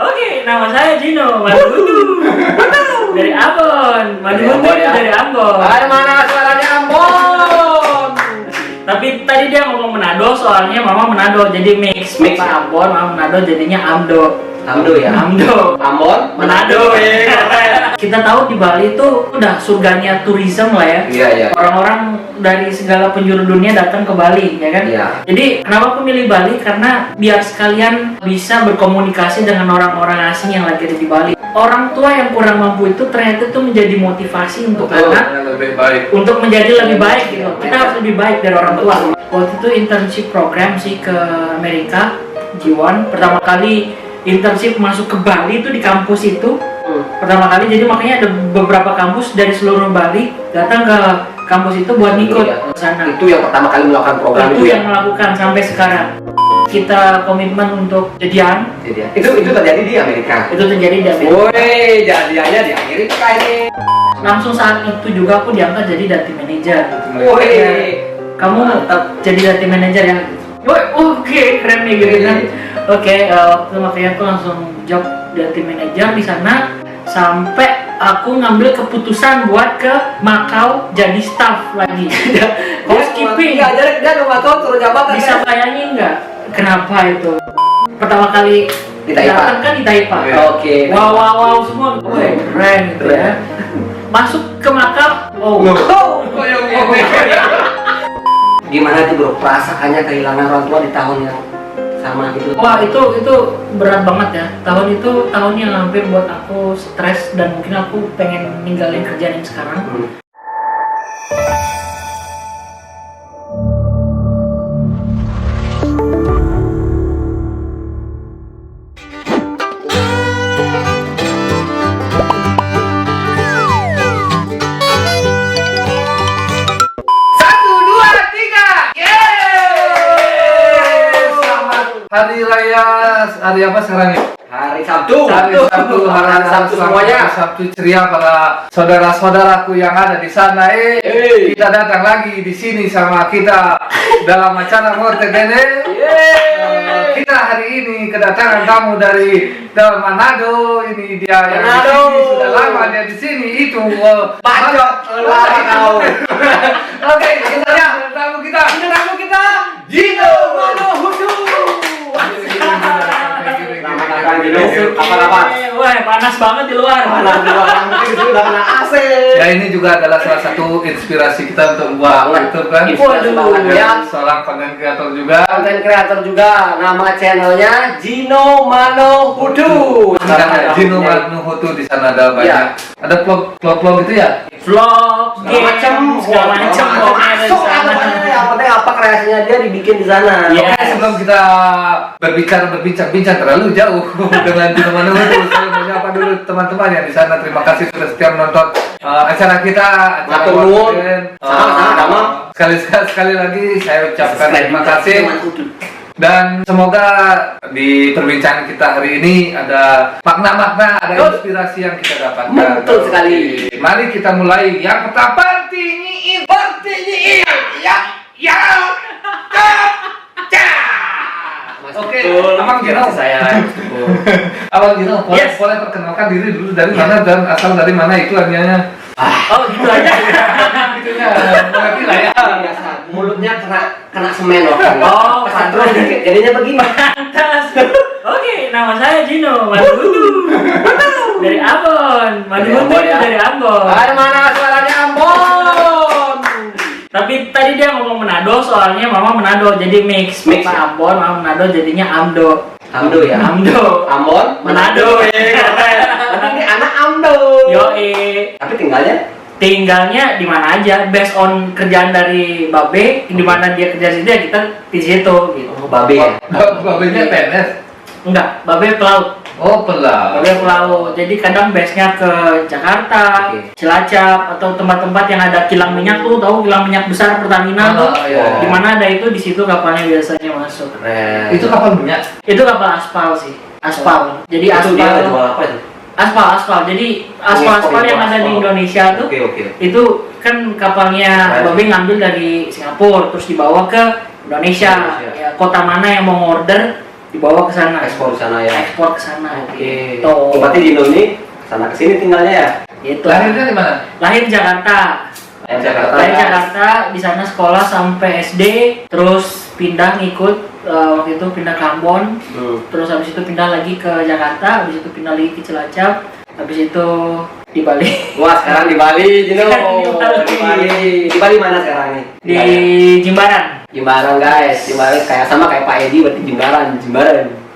Oke, nama saya Gino Maduhutu dari Ambon. Maduhutu itu dari Ambon. Dari mana suaranya Ambon? Tapi tadi dia ngomong Manado, soalnya mama Manado, jadi mix Papa Ambon, mama Manado, jadinya Amdo. Amdo ya? Amdo. Ambon? Manado ya. Kita tahu di Bali itu udah surganya tourism lah ya. Iya, iya. Orang-orang dari segala penjuru dunia datang ke Bali, ya kan? Iya. Jadi kenapa aku milih Bali? Karena biar sekalian bisa berkomunikasi dengan orang-orang asing yang lagi ada di Bali. Orang tua yang kurang mampu itu ternyata itu menjadi motivasi untuk anak lebih baik. untuk menjadi lebih baik gitu. Kita harus lebih baik dari orang tua. Waktu itu internship program sih ke Amerika, G1. Pertama kali internship masuk ke Bali itu di kampus itu. Pertama kali, jadi makanya ada beberapa kampus dari seluruh Bali datang ke kampus itu buat ngikut ke sana. Itu yang pertama kali melakukan program Itu itu ya? yang melakukan sampai sekarang. Kita komitmen untuk jadian. Itu terjadi di Amerika. Itu terjadi di Amerika. Woi, jadiannya di Amerika ini. Langsung saat itu juga aku diangkat jadi data manager. Woi, Kamu mantap. jadi data manager ya? Woi, oke, keren nih gitu kan. Oke, waktu makanya aku langsung job data manager di sana sampai aku ngambil keputusan buat ke Makau jadi staff lagi. Housekeeping. Enggak, dia ke Makau turun jabatan. Bisa bayangin nggak kenapa itu? Pertama kali Di Taipa. datang kan di Taipa. Oke. Wow semua. Woi, keren gitu ya. Masuk ke Makau. Oh. Gimana tuh bro, perasaannya kehilangan orang tua di tahun yang sama gitu? Wah, itu berat banget ya. Tahun itu tahun yang hampir buat aku stres dan mungkin aku pengen ninggalin kerjaan yang sekarang. Hari raya, hari apa sekarang ya? Hari Sabtu. Hari Sabtu, Hari Sabtu semuanya. Sabtu ceria para saudara-saudaraku yang ada di sana. Kita datang lagi di sini sama kita dalam acara Morte Gene. Kita hari ini kedatangan tamu dari Manado. Ini dia yang di sini sudah lama dia di sini itu. Bacot, kau. Oke, kita lihat tamu kita. Gino Maduhutu. Apa? Wah, panas banget di luar. Udah kena AC. Ya, ini juga adalah salah satu inspirasi kita untuk buat YouTube kan. Waduh. Ya, seorang konten kreator juga. Konten kreator juga, nama channelnya Gino Maduhutu. Gino Maduhutu, di sana ada banyak. Ada vlog gitu ya. Vlog, segala macam. Masuk apa yang penting apa kreasinya dia dibikin di sana. Iya. Oke, sebelum kita berbincang terlalu jauh dengan Gino Maduhutu, saya mau nyapa dulu teman-teman yang di sana. Terima kasih sudah setia menonton acara kita. Matur nuwun. Sama-sama. Sekali lagi saya ucapkan terima kasih. Dan semoga di perbincangan kita hari ini ada makna-makna, ada inspirasi yang kita dapatkan. Betul sekali. Mari kita mulai. Yang pertama, pertinyiin. Ya. Oke, Abang Gino. Abang Gino, boleh perkenalkan diri dulu dari mana dan asal dari mana itu artinya. Oh, gitu aja. Gitunya, mengerti lah ya. Biasa, mulutnya kena semen loh. Oh, kesandung dikit. Jadinya begini. Pantas. Oke, nama saya Gino Maduhutu dari Ambon. Maduhutu itu dari Ambon. Dari mana suaranya Ambon? Tapi tadi dia ngomong Manado, soalnya mama Manado, jadi mix Papa Ambon, mama Manado, jadinya Amdo. Amdo ya? Amdo. Ambon? Manado ya. Tapi ini anak Amdo. Tapi tinggalnya di mana aja, based on kerjaan dari Babe, di mana dia kerja situ ya kita di situ gitu. Oh, Babe ya? Babenya PNS? Enggak, Babe pelaut. Oh, pelaut. Babe pelaut. Jadi kadang base-nya ke Jakarta, Cilacap, atau tempat-tempat yang ada kilang minyak tuh, tahu kilang minyak besar Pertamina tuh. Iya. Di mana ada itu, di situ kapalnya biasanya masuk. Itu kapal minyak? Itu kapal aspal sih. Aspal. Jadi Itu dia aspal. jual apa itu? Aspal. Jadi aspal yang ada di Indonesia tuh. Oke. Itu kan kapalnya Babe ngambil dari Singapura terus dibawa ke Indonesia. Ya, kota mana yang mau order dibawa ke sana. Ekspor ke sana ya. Ekspor ke sana. Oke. Gitu. Berarti Dino ini sana kesini tinggalnya ya? Gitu. Lahirnya di mana? Lahir Jakarta. Lahir Jakarta, di sana sekolah sampai SD, terus pindah ngikut waktu itu pindah ke Ambon, terus habis itu pindah lagi ke Jakarta, habis itu pindah lagi ke Cilacap, habis itu di Bali. Wah, sekarang di Bali, Dino. Di Bali. Di Bali mana sekarang nih? Di Jimbaran. Jimbaran guys, Jimbaran kayak sama kayak Pak Edi berarti Jimbaran.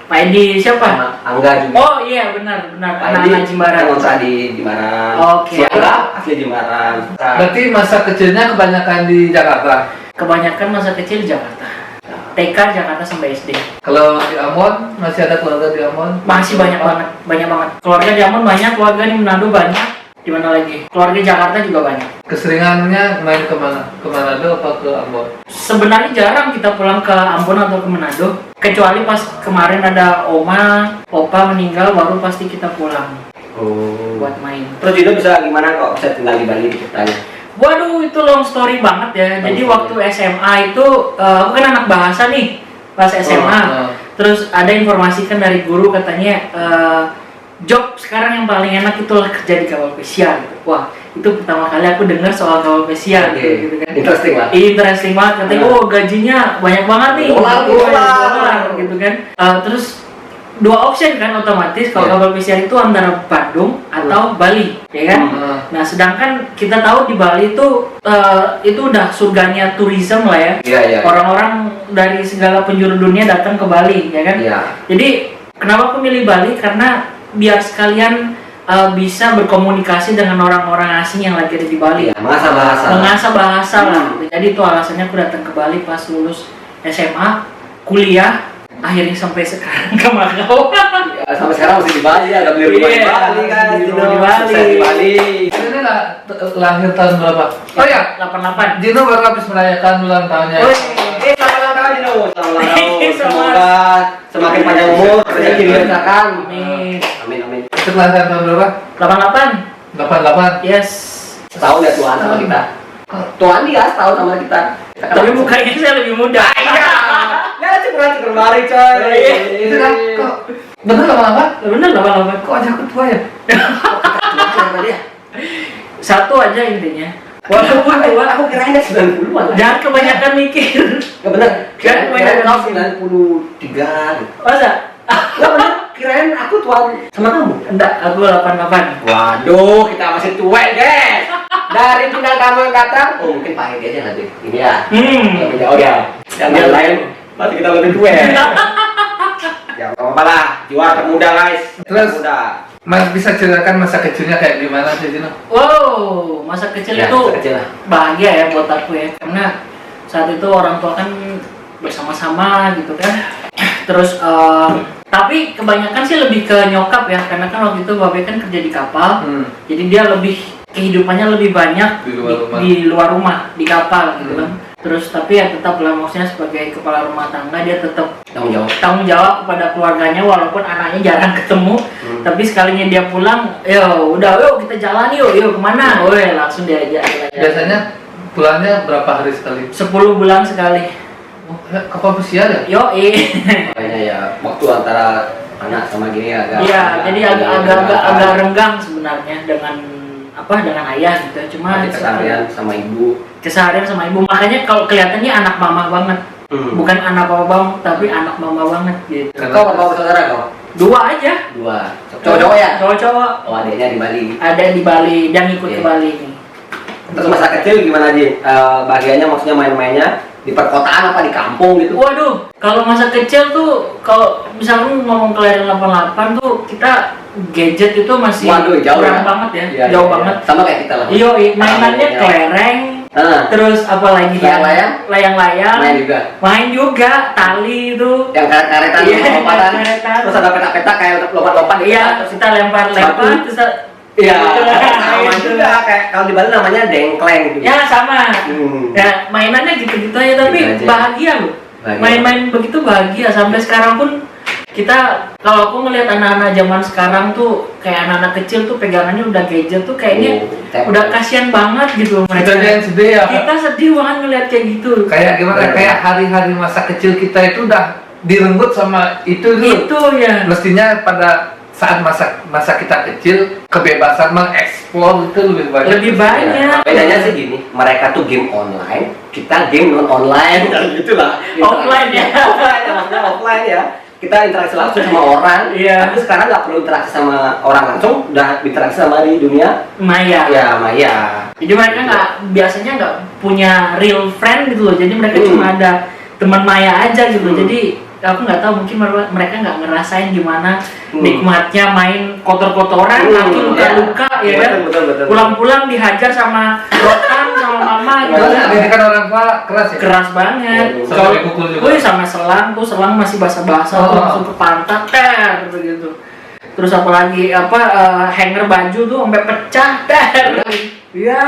Pak Edi siapa? Sama Angga juga. Oh iya benar. Pak Edi Anak-anak Jimbaran. ngontrak di Jimbaran. Oke. Si Angga asli Jimbaran. Berarti masa kecilnya kebanyakan di Jakarta. Kebanyakan masa kecil di Jakarta. TK Jakarta sampai SD. Kalau di Ambon masih ada keluarga di Ambon? Masih banyak banget. Keluarga di Ambon banyak, keluarga di Manado banyak. Di mana lagi? Keluarga Jakarta juga banyak. Keseringannya main kemana? Ke Manado apa ke Ambon? Sebenarnya jarang kita pulang ke Ambon atau ke Manado, kecuali pas kemarin ada oma, opa meninggal, baru pasti kita pulang Oh. buat main. Terus Dino bisa gimana kok bisa tinggal di Bali ceritanya? Waduh, itu long story banget ya. Jadi waktu SMA itu, aku kan anak bahasa nih, pas SMA. Terus ada informasi kan dari guru katanya, job sekarang yang paling enak itu kerja di kapal pesiar gitu. Wah, itu pertama kali aku dengar soal kapal pesiar gitu kan. Interesting lah. Interesting banget, katanya gajinya banyak banget nih. Dolar. Gitu kan. Terus dua option kan otomatis kalau kapal pesiar itu antara Bandung atau Bali, ya kan? Nah, sedangkan kita tahu di Bali itu udah surganya tourism lah ya. Iya. Orang-orang dari segala penjuru dunia datang ke Bali, ya kan? Iya. Jadi kenapa aku milih Bali? Karena biar sekalian bisa berkomunikasi dengan orang-orang asing yang lagi ada di Bali. Iya, mengasah bahasa lah. Jadi itu alasannya aku datang ke Bali pas lulus SMA, kuliah, akhirnya sampai sekarang ke Makau. Ya, sampai sekarang masih di Bali ya, udah beli rumah di Bali kan. Di Dino. Bali. Sukses di Bali. Ini lahir tahun berapa? Oh ya, 88. Dino baru habis merayakan ulang tahunnya. Selamat ulang tahun Dino. Selamat ulang tahun. Selamat. Semoga semakin panjang umur, rezeki dilancarkan. Amin. Amin. Itu kelahiran tahun berapa? 88. 88. Yes. Setahun ya Tuhan sama kita. Tuhan dia setahun sama kita. Tapi mukanya saya lebih muda. Ya cukur bari coy. Itu kan kok bener 88? Bener 88. Kok aja aku tua ya? Satu aja intinya. Walaupun tua, Aku kirain dia 90-an. jangan kebanyakan mikir. Enggak bener. Kirain Kirain kau kebanyakan 93 gitu. Masa? Enggak bener. Kirain aku tuan sama kamu. Enggak, aku 88. Waduh, kita masih tua guys. Dari bintang tamu yang datang, mungkin Pak Edi aja nanti. Ini ya. Lebih jauh ya. Yang lain, berarti kita lebih tua. Ya, nggak apa-apa lah. Jiwa termuda guys. Terus? Termuda. Mas bisa ceritakan masa kecilnya kayak gimana sih Dino? Wow, masa kecil Ya, itu masa kecil lah. bahagia ya buat aku ya. Karena saat itu orang tua kan bersama-sama gitu kan. Terus tapi kebanyakan sih lebih ke nyokap ya, karena kan waktu itu babe kan kerja di kapal. Jadi dia lebih kehidupannya lebih banyak di luar rumah, di kapal gitu kan. Terus tapi ya tetap lah, maksudnya sebagai kepala rumah tangga dia tetap tanggung jawab kepada keluarganya, walaupun anaknya jarang ketemu. Tapi sekalinya dia pulang, yuk kita jalan yuk kemana? Woi, langsung diajak. Biasanya pulangnya berapa hari sekali? 10 bulan sekali. Oh, kapal pesiar ya? Yo, Makanya ya waktu antara anak sama gini agak. iya, jadi agak renggang sebenarnya dengan ayah gitu. Cuma keseharian sama ibu. Makanya kalau kelihatannya anak mama banget. Bukan anak papa banget, tapi anak mama banget gitu. Kau berapa bersaudara kau? 2 aja. 2. Cowok-cowok ya? Cowok-cowok. Oh, adiknya di Bali. Ada yang di Bali, dan ikut ke Bali nih. Terus masa kecil gimana Ji? Bahagianya maksudnya main-mainnya di perkotaan apa di kampung gitu? Waduh, kalau masa kecil tuh, kalau misalnya ngomong kelahiran 88 tuh, kita gadget itu masih jauh kurang ya? banget ya, Iya, jauh iya, banget. Sama kayak kita lah. Iya, mainannya kelereng, terus apa lagi ya? Layang-layang. Main juga, tali itu. Yang karet-karetan, lompatan. karetan. Terus ada petak-petak kayak lompat-lompat gitu. Iya, terus kita lempar-lempar, terus Iya, sama juga kayak kalau di Bali namanya dengkleng gitu. ya sama. Ya mainannya gitu-gitu aja, tapi Gitu aja. bahagia loh. Main-main begitu bahagia sampai sekarang pun. Kita kalau aku ngelihat anak-anak zaman sekarang tuh kayak anak-anak kecil tuh pegangannya udah gadget tuh kayaknya udah kasihan banget gitu mereka. Kita yang sedih ya. Kita sedih banget ngelihat kayak gitu. Kayak gimana? Kayak hari-hari masa kecil kita itu udah direnggut sama itu dulu. Itu ya. Mestinya pada saat masa kita kecil kebebasan mengeksplor itu lebih banyak. Lebih banyak. Bedanya sih gini, mereka tuh game online, kita game non online, gitulah. Offline ya. Offline ya, maksudnya offline ya. Kita interaksi langsung sama orang, Iya. tapi sekarang nggak perlu interaksi sama orang langsung, udah interaksi sama di dunia Maya. ya maya. Jadi mereka biasanya nggak punya real friend gitu loh. Jadi mereka Hmm. cuma ada teman maya aja gitu. Hmm. Jadi aku nggak tahu, mungkin mereka nggak ngerasain gimana Hmm. nikmatnya main kotor-kotoran, kaki luka-luka ya kan. Betul. Pulang-pulang dihajar sama rotan sama mama gitu Kalau kan. pendidikan orang tua keras ya. Keras banget. Hmm. Sampai dipukul juga. Wih, sama selang masih basah-basah tuh, Oh. langsung ke pantat begitu. Terus apalagi hanger baju tuh sampai pecah Iya.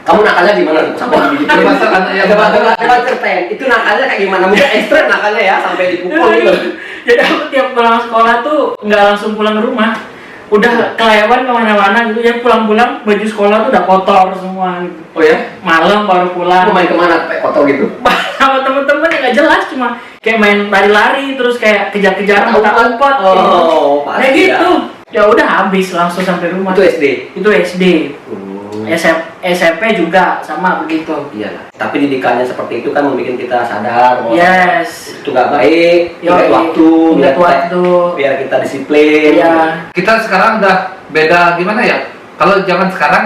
Kamu nakalnya gimana tuh? Sampai begitu. Termasuk anak yang Coba ceritain. Itu nakalnya kayak gimana? Mungkin ekstrem nakalnya ya, sampai dipukul gitu. Jadi aku tiap pulang sekolah tuh nggak langsung pulang ke rumah, udah kelewan kemana-mana gitu ya. Pulang-pulang baju sekolah tuh udah kotor semua gitu. Oh ya? Malam baru pulang. Kamu main kemana kayak kotor gitu? Sama temen-temen yang nggak jelas, cuma kayak main lari-lari terus kayak kejar-kejaran umpet-umpet Oh, kayak pasti gitu. Ya udah habis langsung sampai rumah. Itu SD. Itu SD. SMP juga sama begitu. Iya lah. Tapi didikannya seperti itu kan membuat kita sadar bahwa Yes. itu nggak baik. Ingat waktu, Ingat waktu. biar kita disiplin. Iya. kita sekarang udah beda gimana ya? Kalau zaman sekarang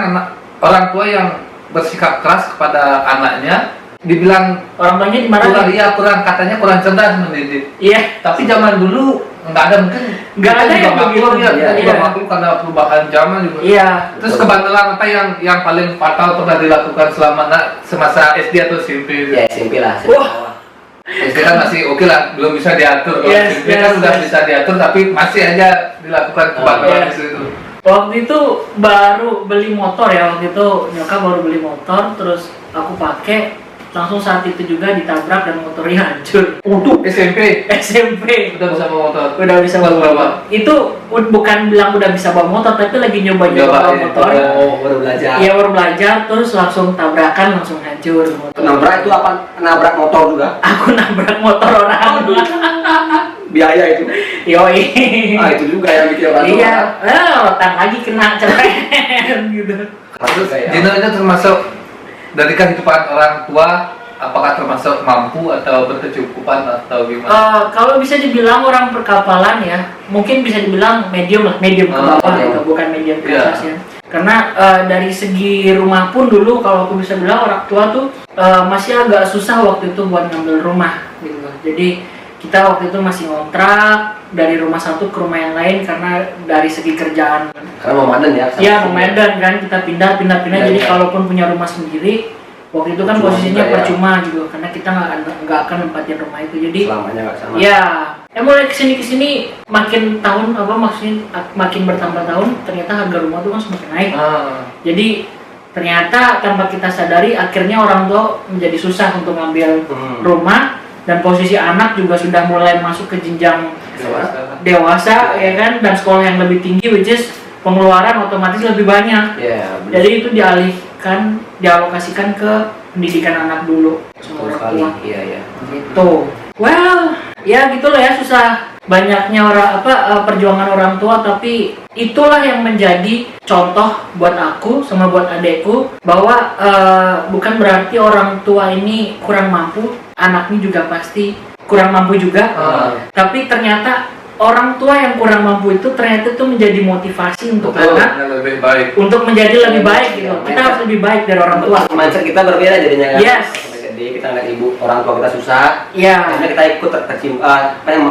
orang tua yang bersikap keras kepada anaknya dibilang Orang tuanya kurang katanya kurang cerdas mendidik. Iya. Tapi zaman dulu nggak ada, mungkin Nggak kita ada juga yang maklum begitu. ya, Iya, kita juga iya. maklum karena perubahan zaman juga. Iya. Terus kebandelan apa yang paling fatal pernah dilakukan selama semasa SD atau SMP? Ya SMP lah. Wah. SD kan masih oke lah, belum bisa diatur. Kalau Yes, SMP kan yes, udah yes. bisa diatur, tapi masih aja dilakukan kebandelan yes. di situ. Waktu itu baru beli motor ya, waktu itu nyokap baru beli motor, terus aku pakai, langsung saat itu juga ditabrak dan motornya hancur. Untuk SMP SMP udah bisa bawa motor. udah bisa Baru bawa berapa? motor. Itu bukan bilang udah bisa bawa motor, tapi lagi nyoba bawa motor. Oh, baru belajar. Iya, baru belajar, terus langsung tabrakan, langsung hancur motor. Nabrak itu apa? Nabrak motor juga? Aku nabrak motor orang. Biaya itu. Yoi. Ah, itu juga yang bikin orang tua. Iya, rotan lagi kena ceren gitu. Terus kayak Dino itu termasuk dari kehidupan orang tua, apakah termasuk mampu atau berkecukupan atau gimana? Kalau bisa dibilang orang perkapalan ya, mungkin bisa dibilang medium lah, medium ke bawah medium. gitu, bukan medium ke Iya. atas ya. Karena dari segi rumah pun dulu kalau aku bisa bilang orang tua tuh masih agak susah waktu itu buat ngambil rumah gitu. Jadi kita waktu itu masih ngontrak dari rumah satu ke rumah yang lain karena dari segi kerjaan. karena memanen ya. Iya, Medan kan kita pindah. Jadi Iya. kalaupun punya rumah sendiri, waktu itu kan Percuma posisinya juga, ya. percuma gitu, karena kita nggak akan nempatin rumah itu. Jadi Selamanya nggak sama. ya, mulai kesini makin tahun maksudnya makin bertambah tahun, ternyata harga rumah tuh kan semakin naik. Jadi ternyata tanpa kita sadari akhirnya orang tua menjadi susah untuk ngambil rumah, dan posisi anak juga sudah mulai masuk ke jenjang dewasa ya kan, dan sekolah yang lebih tinggi, which is pengeluaran otomatis lebih banyak. Iya, benar. Jadi itu dialokasikan ke pendidikan anak dulu sama Betul orang sekali. tua. Iya. Gitu. Well, ya gitulah ya, susah banyaknya perjuangan orang tua, tapi itulah yang menjadi contoh buat aku sama buat adekku bahwa bukan berarti orang tua ini kurang mampu, anaknya juga pasti kurang mampu juga. Tapi ternyata orang tua yang kurang mampu itu ternyata itu menjadi motivasi untuk anak lebih baik. untuk menjadi lebih baik gitu. Kita harus lebih baik dari orang tua. Mindset kita berbeda jadinya kan. Yes. Jadi kita ngeliat ibu orang tua kita susah, Iya. akhirnya kita ikut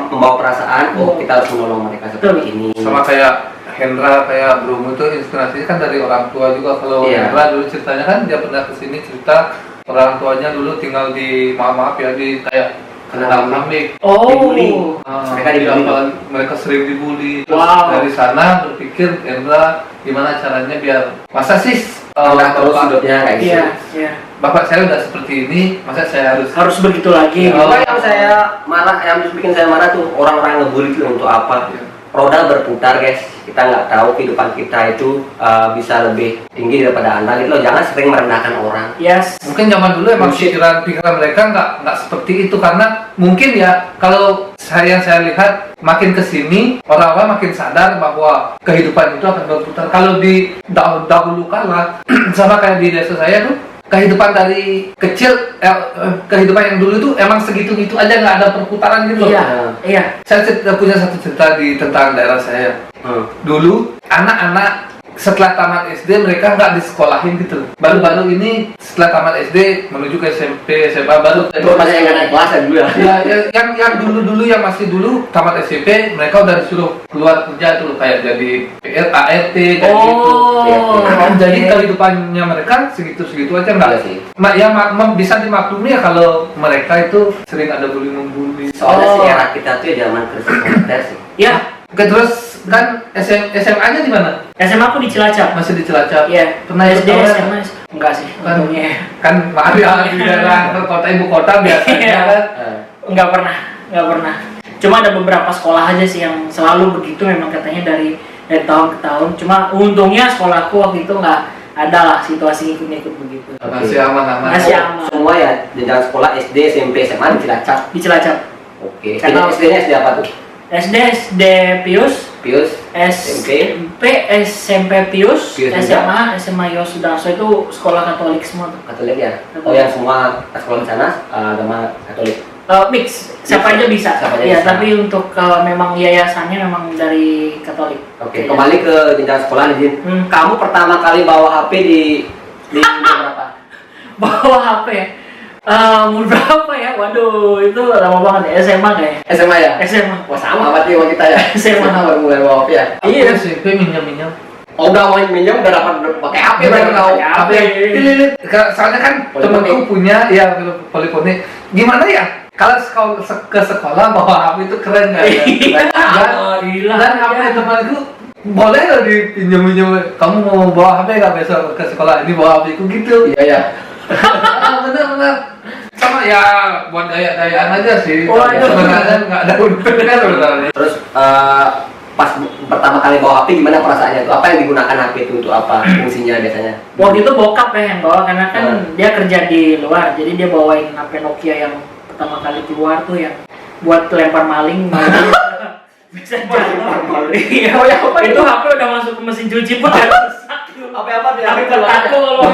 membawa perasaan, kita harus menolong mereka seperti ini. Sama kayak Hendra, kayak Bromo itu inspirasinya kan dari orang tua juga. Kalau Iya. Hendra dulu ceritanya kan dia pernah kesini cerita orang tuanya dulu tinggal di maaf ya di kayak dalam kambing. Oh. Dibully. Mereka dibully. mereka sering dibully. Terus Wow. dari sana berpikir Hendra gimana caranya biar masa sih Angkat terus hidupnya kayak gitu. Iya, iya. bapak saya udah seperti ini, masa saya harus Harus begitu lagi. Oh. Yang saya marah, yang bikin saya marah tuh orang-orang ngebully itu untuk apa? roda berputar guys, kita nggak tahu kehidupan kita itu bisa lebih tinggi daripada Anda gitu loh. Jangan sering merendahkan orang. Yes. Mungkin zaman dulu emang pikiran mereka nggak seperti itu, karena mungkin ya kalau yang saya lihat makin kesini orang-orang makin sadar bahwa kehidupan itu akan berputar. Kalau di dahulu kala sama kayak di desa saya tuh, kehidupan dari kecil, kehidupan yang dulu itu emang segitu-gitu aja, nggak ada perputaran gitu loh. Iya. Saya punya satu cerita tentang daerah saya. Dulu anak-anak setelah tamat SD mereka nggak disekolahin gitu. Baru-baru ini setelah tamat SD menuju ke SMP, SMA baru. Itu banyak yang nggak naik kelas ya dulu ya. Yang dulu yang masih dulu tamat SMP mereka udah disuruh keluar kerja tuh kayak jadi ART kayak gitu. Jadi kehidupannya mereka segitu-segitu aja nggak sih. Bisa dimaklumi ya kalau mereka itu sering ada bullying. Soalnya sih era kita tuh zaman krisis moneter sih. Iya. Oke, terus kan SMA-nya di mana? SMA aku di Cilacap. Masih di Cilacap. Iya. Pernah SD, ikut SMA enggak sih. Untungnya. Kan maaf ya di daerah kota ibu kota biasanya kan. Enggak pernah. Cuma ada beberapa sekolah aja sih yang selalu begitu, memang katanya dari tahun ke tahun. Cuma untungnya sekolahku waktu itu nggak ada lah situasi ikut-ikut begitu. Masih aman. Masih aman. Semua ya jenjang sekolah SD, SMP, SMA di Cilacap. Di Cilacap. Oke. Karena SD-nya SD apa tuh? SD Pius, SMP Pius, SMA Yosudarso, itu sekolah Katolik semua tuh. Katolik ya? Oh yang semua sekolah di sana agama Katolik? Mix, siapa aja bisa. Iya, tapi untuk memang yayasannya memang dari Katolik. Oke, kembali ke jenjang sekolah nih Jin. Kamu pertama kali bawa HP di umur berapa? Bawa HP ya? Umur berapa ya? Waduh, itu lama banget ya, SMA kayaknya. SMA ya? SMA. Wah sama berarti sama kita ya? SMA. Baru mulai bawa HP ya? Iya. SMP minjem. Oh udah mau minjem, udah dapat pakai HP baru tahu. HP. Soalnya kan temanku punya ya poliponik. Gimana ya? Kalau ke sekolah bawa HP itu keren nggak ya? Gila. Dan HP temanku boleh loh dipinjam-pinjam. Kamu mau bawa HP nggak besok ke sekolah? Ini bawa HP ku gitu. Iya. Benar. Sama ya buat gaya-gayaan aja sih. Waduh. Sebenarnya nggak ada untungnya sebenarnya. Terus pas pertama kali bawa HP gimana perasaannya tuh? Apa yang digunakan HP itu untuk apa fungsinya biasanya? Waktu itu bokap ya yang bawa, karena kan dia kerja di luar, jadi dia bawain HP Nokia yang pertama kali keluar tuh yang buat lempar maling. Bisa jatuh. Iya, itu HP udah masuk ke mesin cuci pun udah rusak. Apa tuh? Tapi aku kalau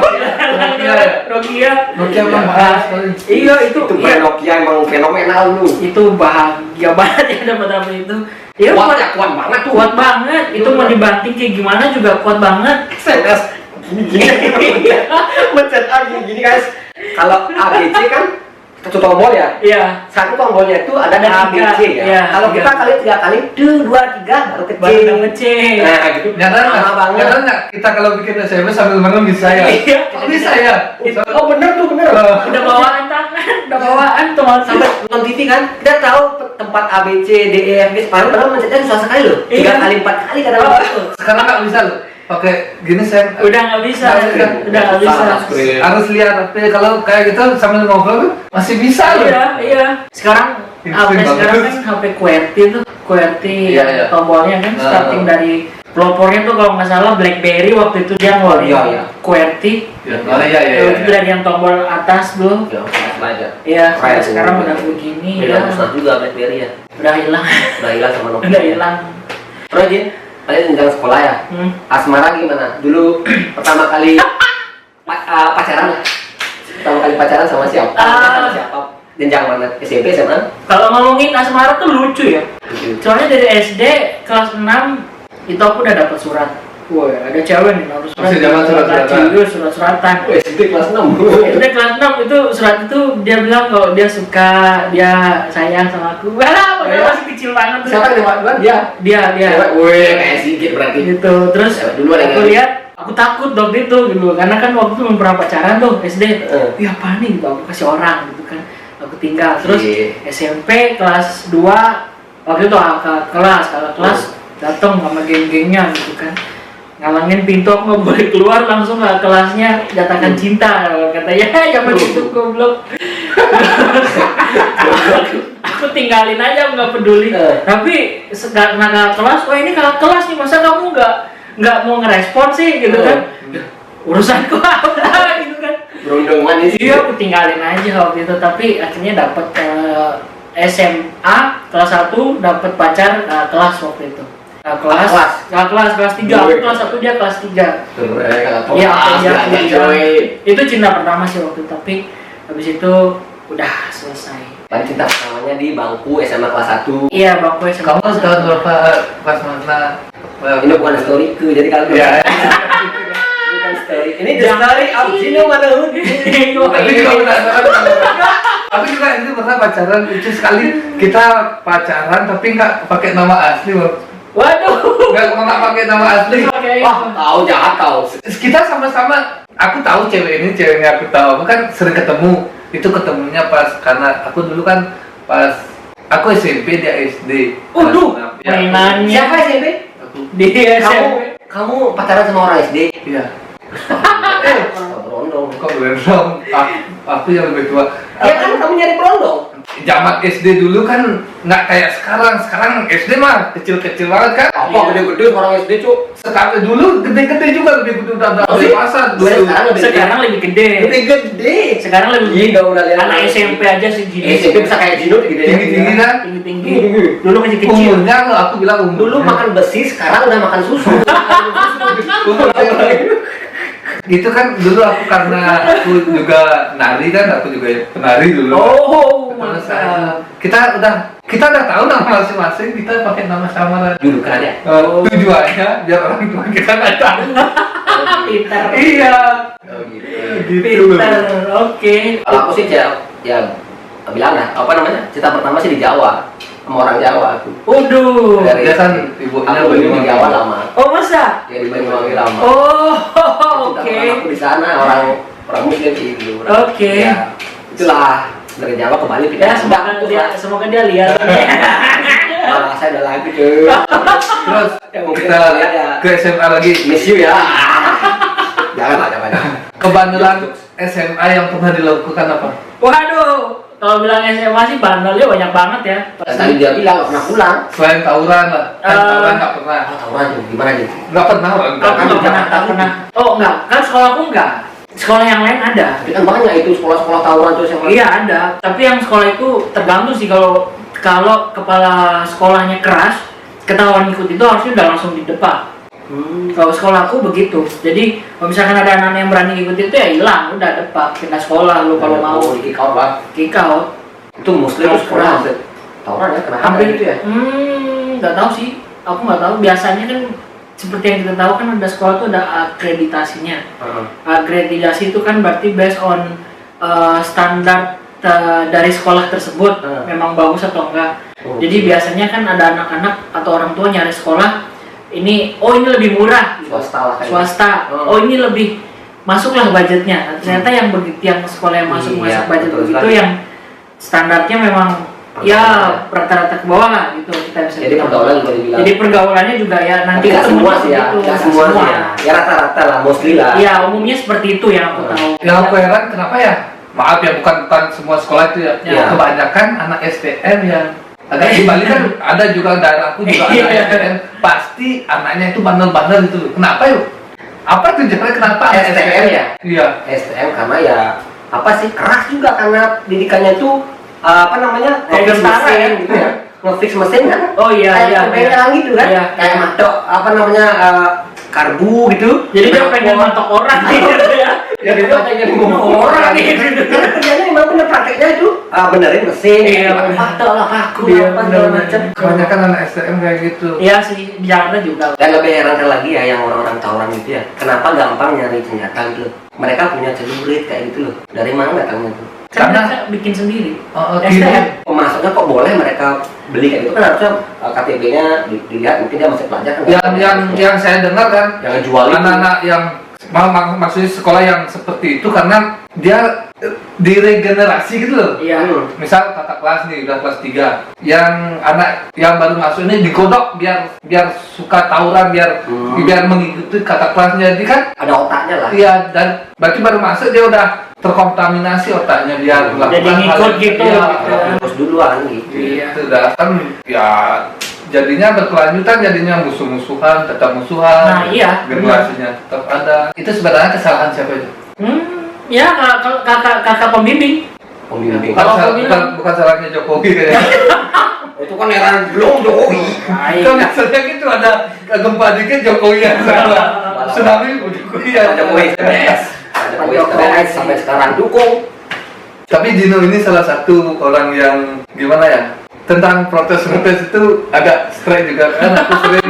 Nokia emang bahaya sekali. Iya, itu brand Nokia emang fenomenal lu. Itu bahagia banget ya dapat HP itu. Iya, kuat banget tuh. Kuat banget. Itu mau dibanting kayak gimana juga kuat banget. Mencet gini guys. Kalau ABC kan satu tombol ya? Iya. Satu tombolnya itu ada ABC ya? Iya, kalau kita kali 3 kali, 2, 3 baru kecil. Nah gitu. Nyata nggak? Kita kalau bikin SMS sambil bangun bisa ya? Iya. Kok bisa ya? Oh bener. Udah bawaan tangan, udah bawaan tuh sampai nonton TV kan, kita tahu tempat ABC, D, E, F, G, padahal mencetnya susah sekali loh. 3 kali, 4 kali kadang-kadang. Sekarang nggak bisa loh. Pakai gini saya udah nggak bisa. Harus lihat. Tapi kalau kayak gitu sambil ngobrol masih bisa loh. Iya. Sekarang HP sekarang kan HP QWERTY tuh, QWERTY tombolnya kan starting dari pelopornya tuh kalau nggak salah BlackBerry waktu itu dia ngeluarin QWERTY. Itu dari yang tombol atas tuh. Iya. Sekarang udah begini. Udah musnah juga BlackBerry ya. Udah hilang sama Nokia. Udah hilang. Terus Jin, kalian jenjang sekolah ya? Asmara gimana? Dulu pertama kali pacaran sama siapa? Sama siapa? Jenjang mana? SMP, SMA? Kalau ngomongin asmara tuh lucu ya. Soalnya dari SD kelas 6 itu aku udah dapat surat. Wah, ada cewek nih naruh surat. Masih zaman surat-suratan. SD kelas 6. SD kelas 6 itu surat itu dia bilang kalau dia suka, dia sayang sama aku. Walah, masih kecil banget. Siapa yang duluan? Dia. Wih, kayak sedikit berarti. Gitu. Terus aku lihat, aku takut waktu itu gitu. Karena kan waktu itu belum pernah pacaran tuh SD. Ih, apa nih gitu, aku kasih orang gitu kan. Aku tinggal. Terus SMP kelas 2 waktu itu kakak kelas datang sama geng-gengnya gitu kan. Ngalangin pintu, aku nggak boleh keluar, langsung ke kelasnya nyatakan cinta katanya. Ya begitu goblok. aku tinggalin aja, nggak peduli. Tapi kakak kelas, wah ini kakak kelas nih, masa kamu nggak mau ngerespon sih gitu kan? Urusanku apa gitu kan? Berundungan sih. Iya, aku tinggalin aja waktu itu. Tapi akhirnya dapat SMA kelas 1 dapat pacar kelas waktu itu. Kelas 3, aku kelas 1 dia kelas 3. Iya, itu cinta pertama sih waktu itu, tapi habis itu udah selesai. Paling cinta pertamanya di bangku SMA kelas 1. Iya, bangku SMA. Kamu tahun berapa kelas mana? Ini bukan storyku, jadi kalau bukan story. Ini the story of Gino Manahud. Aku juga itu pernah pacaran, lucu sekali. Kita pacaran tapi nggak pakai nama asli, Waduh, nggak pakai nama asli. Wah, kau jahat kau. Kita sama-sama, aku tahu ceweknya aku tahu. Aku kan sering ketemu. Itu ketemunya pas karena aku dulu kan pas aku SMP, dia SD. mainannya. Siapa SMP? Di SMP. Kamu pacaran sama orang SD? Iya. Berondong. Kok berondong? Aku yang lebih tua. Ya kan kamu nyari berondong. Zaman SD dulu kan nggak kayak sekarang. Sekarang SD mah kecil-kecil banget kan? Apa gede-gede orang SD cuk? Sekarang dulu gede-gede juga, lebih gede udah pasar dulu. Sekarang lebih gede. Lebih gede. Sekarang lebih Iya, gede. udah lihat. Anak SMP aja sih Gino. SMP bisa kayak Gino gede. Tinggi-tinggi kan? Tinggi. Dulu masih kecil. Umurnya lo aku bilang umur. Dulu makan besi, sekarang udah makan susu. Itu kan dulu aku karena aku juga nari kan, aku juga penari dulu. Oh, mantap. Kita udah tahu nama masing-masing, kita pakai nama samaran. Julukan ya. Tujuannya biar orang tua kita nggak tahu. Pintar. Iya. Oh gitu. Pintar. Oke. Kalau aku sih ya bilang dah, apa namanya? Cita pertama sih di Jawa. Sama orang Jawa aku. Waduh. Dia kan ibunya Aku dulu di Jawa lama. Oh, masa? Ya di Banyuwangi lama. Oh, Cita oke. pertama aku di sana orang Muslim sih dulu. Oke. Ya, itulah dari Jawa ke Bali Ya, pindah. semoga dia lihat. Malah saya udah lagi tuh. Terus Ya, mungkin kita lihat ya. ke SMA lagi. Miss you ya. Jangan. Kebandelan SMA yang pernah dilakukan apa? Waduh, kalau bilang SMA sih bandelnya banyak banget ya. Dan tadi dia bilang nggak pernah pulang. Selain tawuran lah, tawuran nggak pernah. Tawuran tuh gimana nih? Nggak pernah. Aku nggak pernah. Oh enggak, kan sekolahku enggak. Sekolah yang lain ada. Tapi kan banyak itu sekolah-sekolah tawuran tuh yang Iya ada, tapi yang sekolah itu tergantung sih kalau kepala sekolahnya keras, ketahuan ikut itu harusnya udah langsung di depan. Kalau sekolahku begitu, jadi kalau misalkan ada anak yang berani ikut itu ya hilang, udah depan pindah sekolah lu kalau mau di kick out bang. kick out. Itu muslim Keras. sekolah tawuran ya kenapa Hampir gitu ya? nggak tahu sih, aku nggak tahu. Biasanya kan seperti yang kita tahu kan ada sekolah tuh ada akreditasinya. Akreditasi itu kan berarti based on standar dari sekolah tersebut memang bagus atau enggak. Jadi biasanya kan ada anak-anak atau orang tua nyari sekolah ini lebih murah Swasta lah kayaknya. swasta ini lebih masuklah budgetnya. Ternyata yang begitu yang sekolah yang masuk Iya, budget betul begitu sekali. yang standarnya memang ya rata-rata ke bawah lah gitu kita bisa Jadi bilang. pergaulan juga dibilang. Jadi pergaulannya juga ya nanti Nggak ketemu semua sih ya, gitu. nggak semua sih ya. Ya rata-rata lah, mostly lah. Iya, umumnya seperti itu yang aku tahu. Yang aku heran kenapa ya? Maaf ya, bukan semua sekolah itu ya. Ya. Kebanyakan anak STM yang ada di Bali kan ada juga daerahku juga anak STM. Pasti anaknya itu bandel-bandel gitu loh. Kenapa yuk? Apa tujuannya kenapa anak STM ya? Iya. STM karena ya apa sih keras juga karena didikannya tuh apa namanya Kayak ngefix tentara ya? mesin gitu ya, ngefix mesin kan? Oh iya Kayak iya. kebengelan gitu kan? Iya. Kayak matok apa namanya karbu gitu. Jadi dia pengen matok orang gitu ya. Ya dia pengen ngomong orang gitu. Karena kerjanya memang bener prakteknya itu benerin mesin, Iya, matok lah paku Iya, apa segala bener-bener. macam. Kebanyakan anak STM kayak gitu. Iya sih, di Jakarta juga. Dan lebih heran lagi ya yang orang-orang tawuran gitu ya. Kenapa gampang nyari senjata gitu loh? Mereka punya celurit kayak gitu loh. Dari mana datangnya tuh? Kan Karena- mereka bikin sendiri. Gitu. STM. Pemasoknya kok boleh mereka beli kayak gitu kan harusnya KTP-nya dilihat mungkin dia masih pelajar kan. Yang saya dengar kan jangan jual itu. anak-anak yang maksudnya sekolah yang seperti itu karena dia diregenerasi gitu loh. Iya. Misal kakak kelas nih udah kelas 3, yang anak yang baru masuk ini digodok biar suka tawuran, biar mengikuti kakak kelasnya. Jadi kan Ada otaknya lah. iya, dan berarti baru masuk dia udah terkontaminasi otaknya dia melakukan Jadi ngikut gitu, ya, gitu. Terus duluan gitu. Iya. itu dah kan ya jadinya berkelanjutan, jadinya musuh-musuhan, tetap musuhan. Nah, iya, Generasinya tetap ada. Itu sebenarnya kesalahan siapa itu? Ya kakak pembimbing. Pembimbing. Bukan salahnya Jokowi kayaknya. Itu kan era belum Jokowi. Kan biasanya gitu ada gempa dikit Jokowi yang salah. Tsunami Jokowi yang Jokowi stres. Jokowi stres sampai sekarang dukung. Tapi Dino ini salah satu orang yang gimana ya? Tentang protes-protes itu agak strike juga kan, aku sering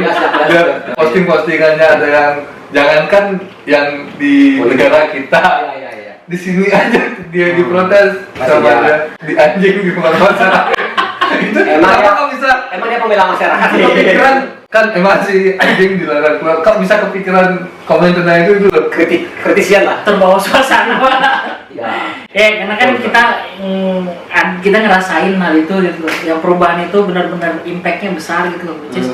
lihat posting-postingannya, ada yang jangankan yang di negara kita, Iya. di sini aja dia diprotes sama dia di anjing di mana-mana. Itu Emang kenapa ya? kok bisa Emang dia pembela masyarakat. kepikiran kan masih anjing dilarang keluar, kok bisa kepikiran komentarnya itu loh. Kritisian lah. Terbawa suasana. Ya. Karena kan kita ngerasain hal itu gitu loh. Yang perubahan itu benar-benar impactnya besar gitu loh. Which is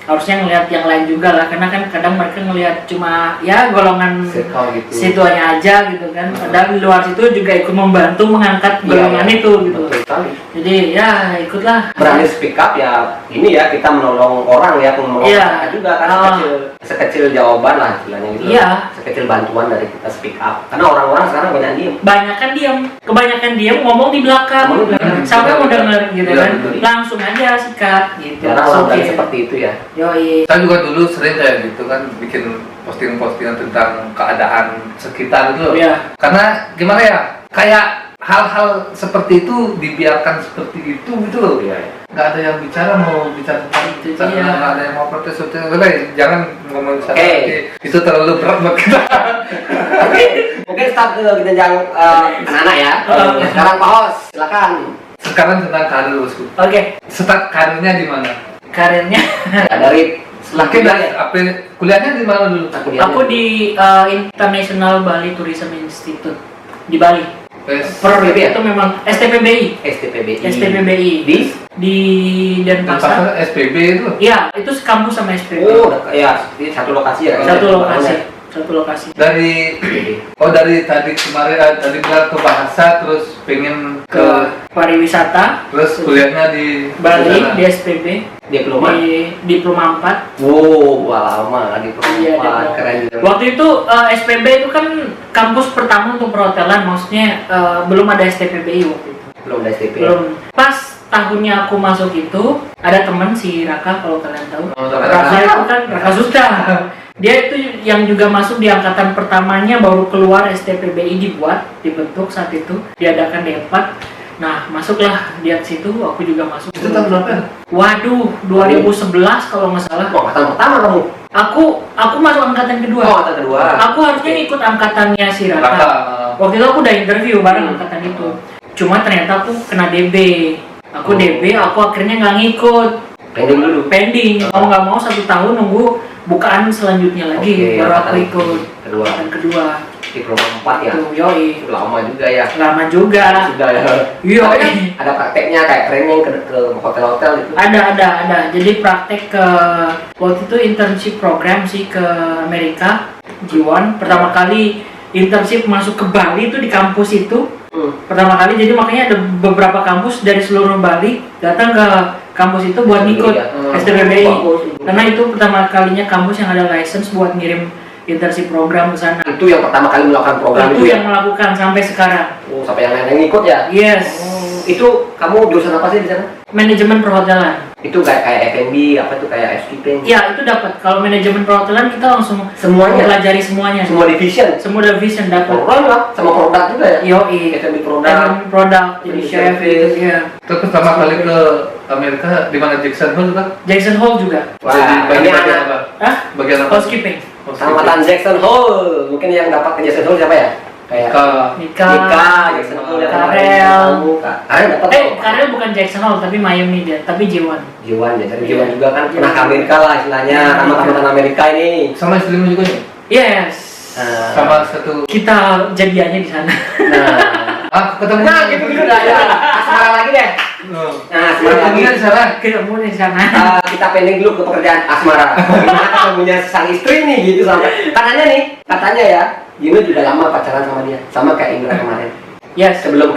harusnya ngelihat yang lain juga lah, karena kan kadang mereka ngelihat cuma ya golongan situanya aja gitu kan. Padahal di luar situ juga ikut membantu mengangkat golongan itu gitu loh. Jadi ya ikutlah. Berani speak up ya, ini ya kita menolong orang ya, menolong masyarakat juga kan, sekecil jawaban lah istilahnya gitu. Iya. Sekecil bantuan dari kita speak up. Karena orang-orang sekarang banyak diem. Kebanyakan diam ngomong di belakang. Sampai mau denger gitu Iya, kan. betul. Langsung aja sikat gitu. Karena orang berani seperti itu ya. Yoi. Saya juga dulu sering kayak gitu kan, bikin posting-postingan tentang keadaan sekitar itu loh. Iya. Karena gimana ya, kayak hal-hal seperti itu dibiarkan seperti itu gitu loh. Iya. Nggak ada yang mau bicara tentang itu, Iya. nggak ada yang mau protes. Jangan ngomong sana, Oke. itu terlalu berat buat kita. Mungkin start ke jenjang anak-anak ya. Sekarang Pak Hos, silakan. Sekarang tentang karir bosku. Oke. Start karirnya di mana? Karirnya Ya, dari setelah Mungkin kuliah dari ya. apa kuliahnya di mana dulu? aku di International Bali Tourism Institute di Bali. STPBI ya? Itu memang STPBI. STPBI di Denpasar. SPB itu. Iya, itu sekampus sama SPB. Oh, ya, di satu lokasi ya. Satu lokasi. Dari tadi kemarin tadi bilang ke bahasa, terus pengen Ke pariwisata. terus kuliahnya di Bali sana. di SPB. Diploma. Di diploma 4. Wow, lama diploma. Iya, Wah, diploma. keren juga. Waktu itu SPB itu kan kampus pertama untuk perhotelan, maksudnya belum ada STPBI waktu itu. Belum ada STP. Belum. Pas tahunnya aku masuk itu ada teman si Raka, kalau kalian tahu. Raka itu kan Raka Susta. Dia itu yang juga masuk di angkatan pertamanya, baru keluar STPBI dibentuk saat itu, diadakan D4. Nah, masuklah dia ke situ, aku juga masuk. Itu tahun berapa? Waduh, 2011 kalau nggak salah. Oh, angkatan pertama kamu. Aku masuk angkatan kedua. Oh, angkatan kedua. Aku harusnya ikut angkatannya si Raka. Raka. Waktu itu aku udah interview bareng angkatan itu. Cuma ternyata aku kena DB. Aku DB, aku akhirnya nggak ngikut. Pending dulu. Pending. Mau nggak mau 1 tahun nunggu bukaan selanjutnya lagi, Oke, baru aku angkatan ikut. kedua. Angkatan kedua. Diploma 4 ya. Tuh, yoi. Lama juga ya. Lama juga. Sudah ya. Yoi. Ada prakteknya kayak training ke hotel-hotel gitu. Ada. Jadi praktek ke waktu itu internship program sih ke Amerika, G1. Pertama kali internship masuk ke Bali itu di kampus itu. Pertama kali, jadi makanya ada beberapa kampus dari seluruh Bali datang ke kampus itu buat ngikut STPBI. Karena itu pertama kalinya kampus yang ada license buat ngirim internship program ke sana. Itu yang pertama kali melakukan program Itu itu yang melakukan sampai sekarang. Oh, sampai yang lain ngikut ya? Yes. Itu kamu jurusan apa sih di sana? Manajemen perhotelan. Itu kayak F&B, apa tuh kayak housekeeping? Ya, itu dapat. Kalau manajemen perhotelan kita langsung Semuanya? pelajari semuanya. Semua division? Semua division dapat. Orang lah, sama produk juga ya? Yoi. F&B produk. F&B produk, jadi F&B chef service. gitu ya. Terus pertama kali ke Amerika di mana Jackson Hole kan? Jackson Hole juga. Wah, Jadi ini bagian anak apa? Hah? Bagian apa? Housekeeping. Angkatan Jackson Hole. Mungkin yang dapat ke Jackson Hole siapa ya? Kayak Nika, Jackson Hole, yang Karel. Karel dapat. Karel bukan Jackson Hole tapi Miami dia, tapi J1. Jiwan ya, jadi Jiwan juga kan pernah ke Amerika lah istilahnya, tamat-tamatan Amerika ini. sama istrimu juga nih? Yes. Sama satu. Kita jadiannya di sana. Nah, Ketemu. nah gitu dah ya. Asmara lagi deh. Nah, asmara lagi. Ketemunya di sana. Ketemu di sana. Kita pending dulu ke pekerjaan asmara. Gimana ketemunya sang istri nih gitu sampai katanya ya Gino juga lama pacaran sama dia, sama kayak Indra kemarin. Yes. Sebelum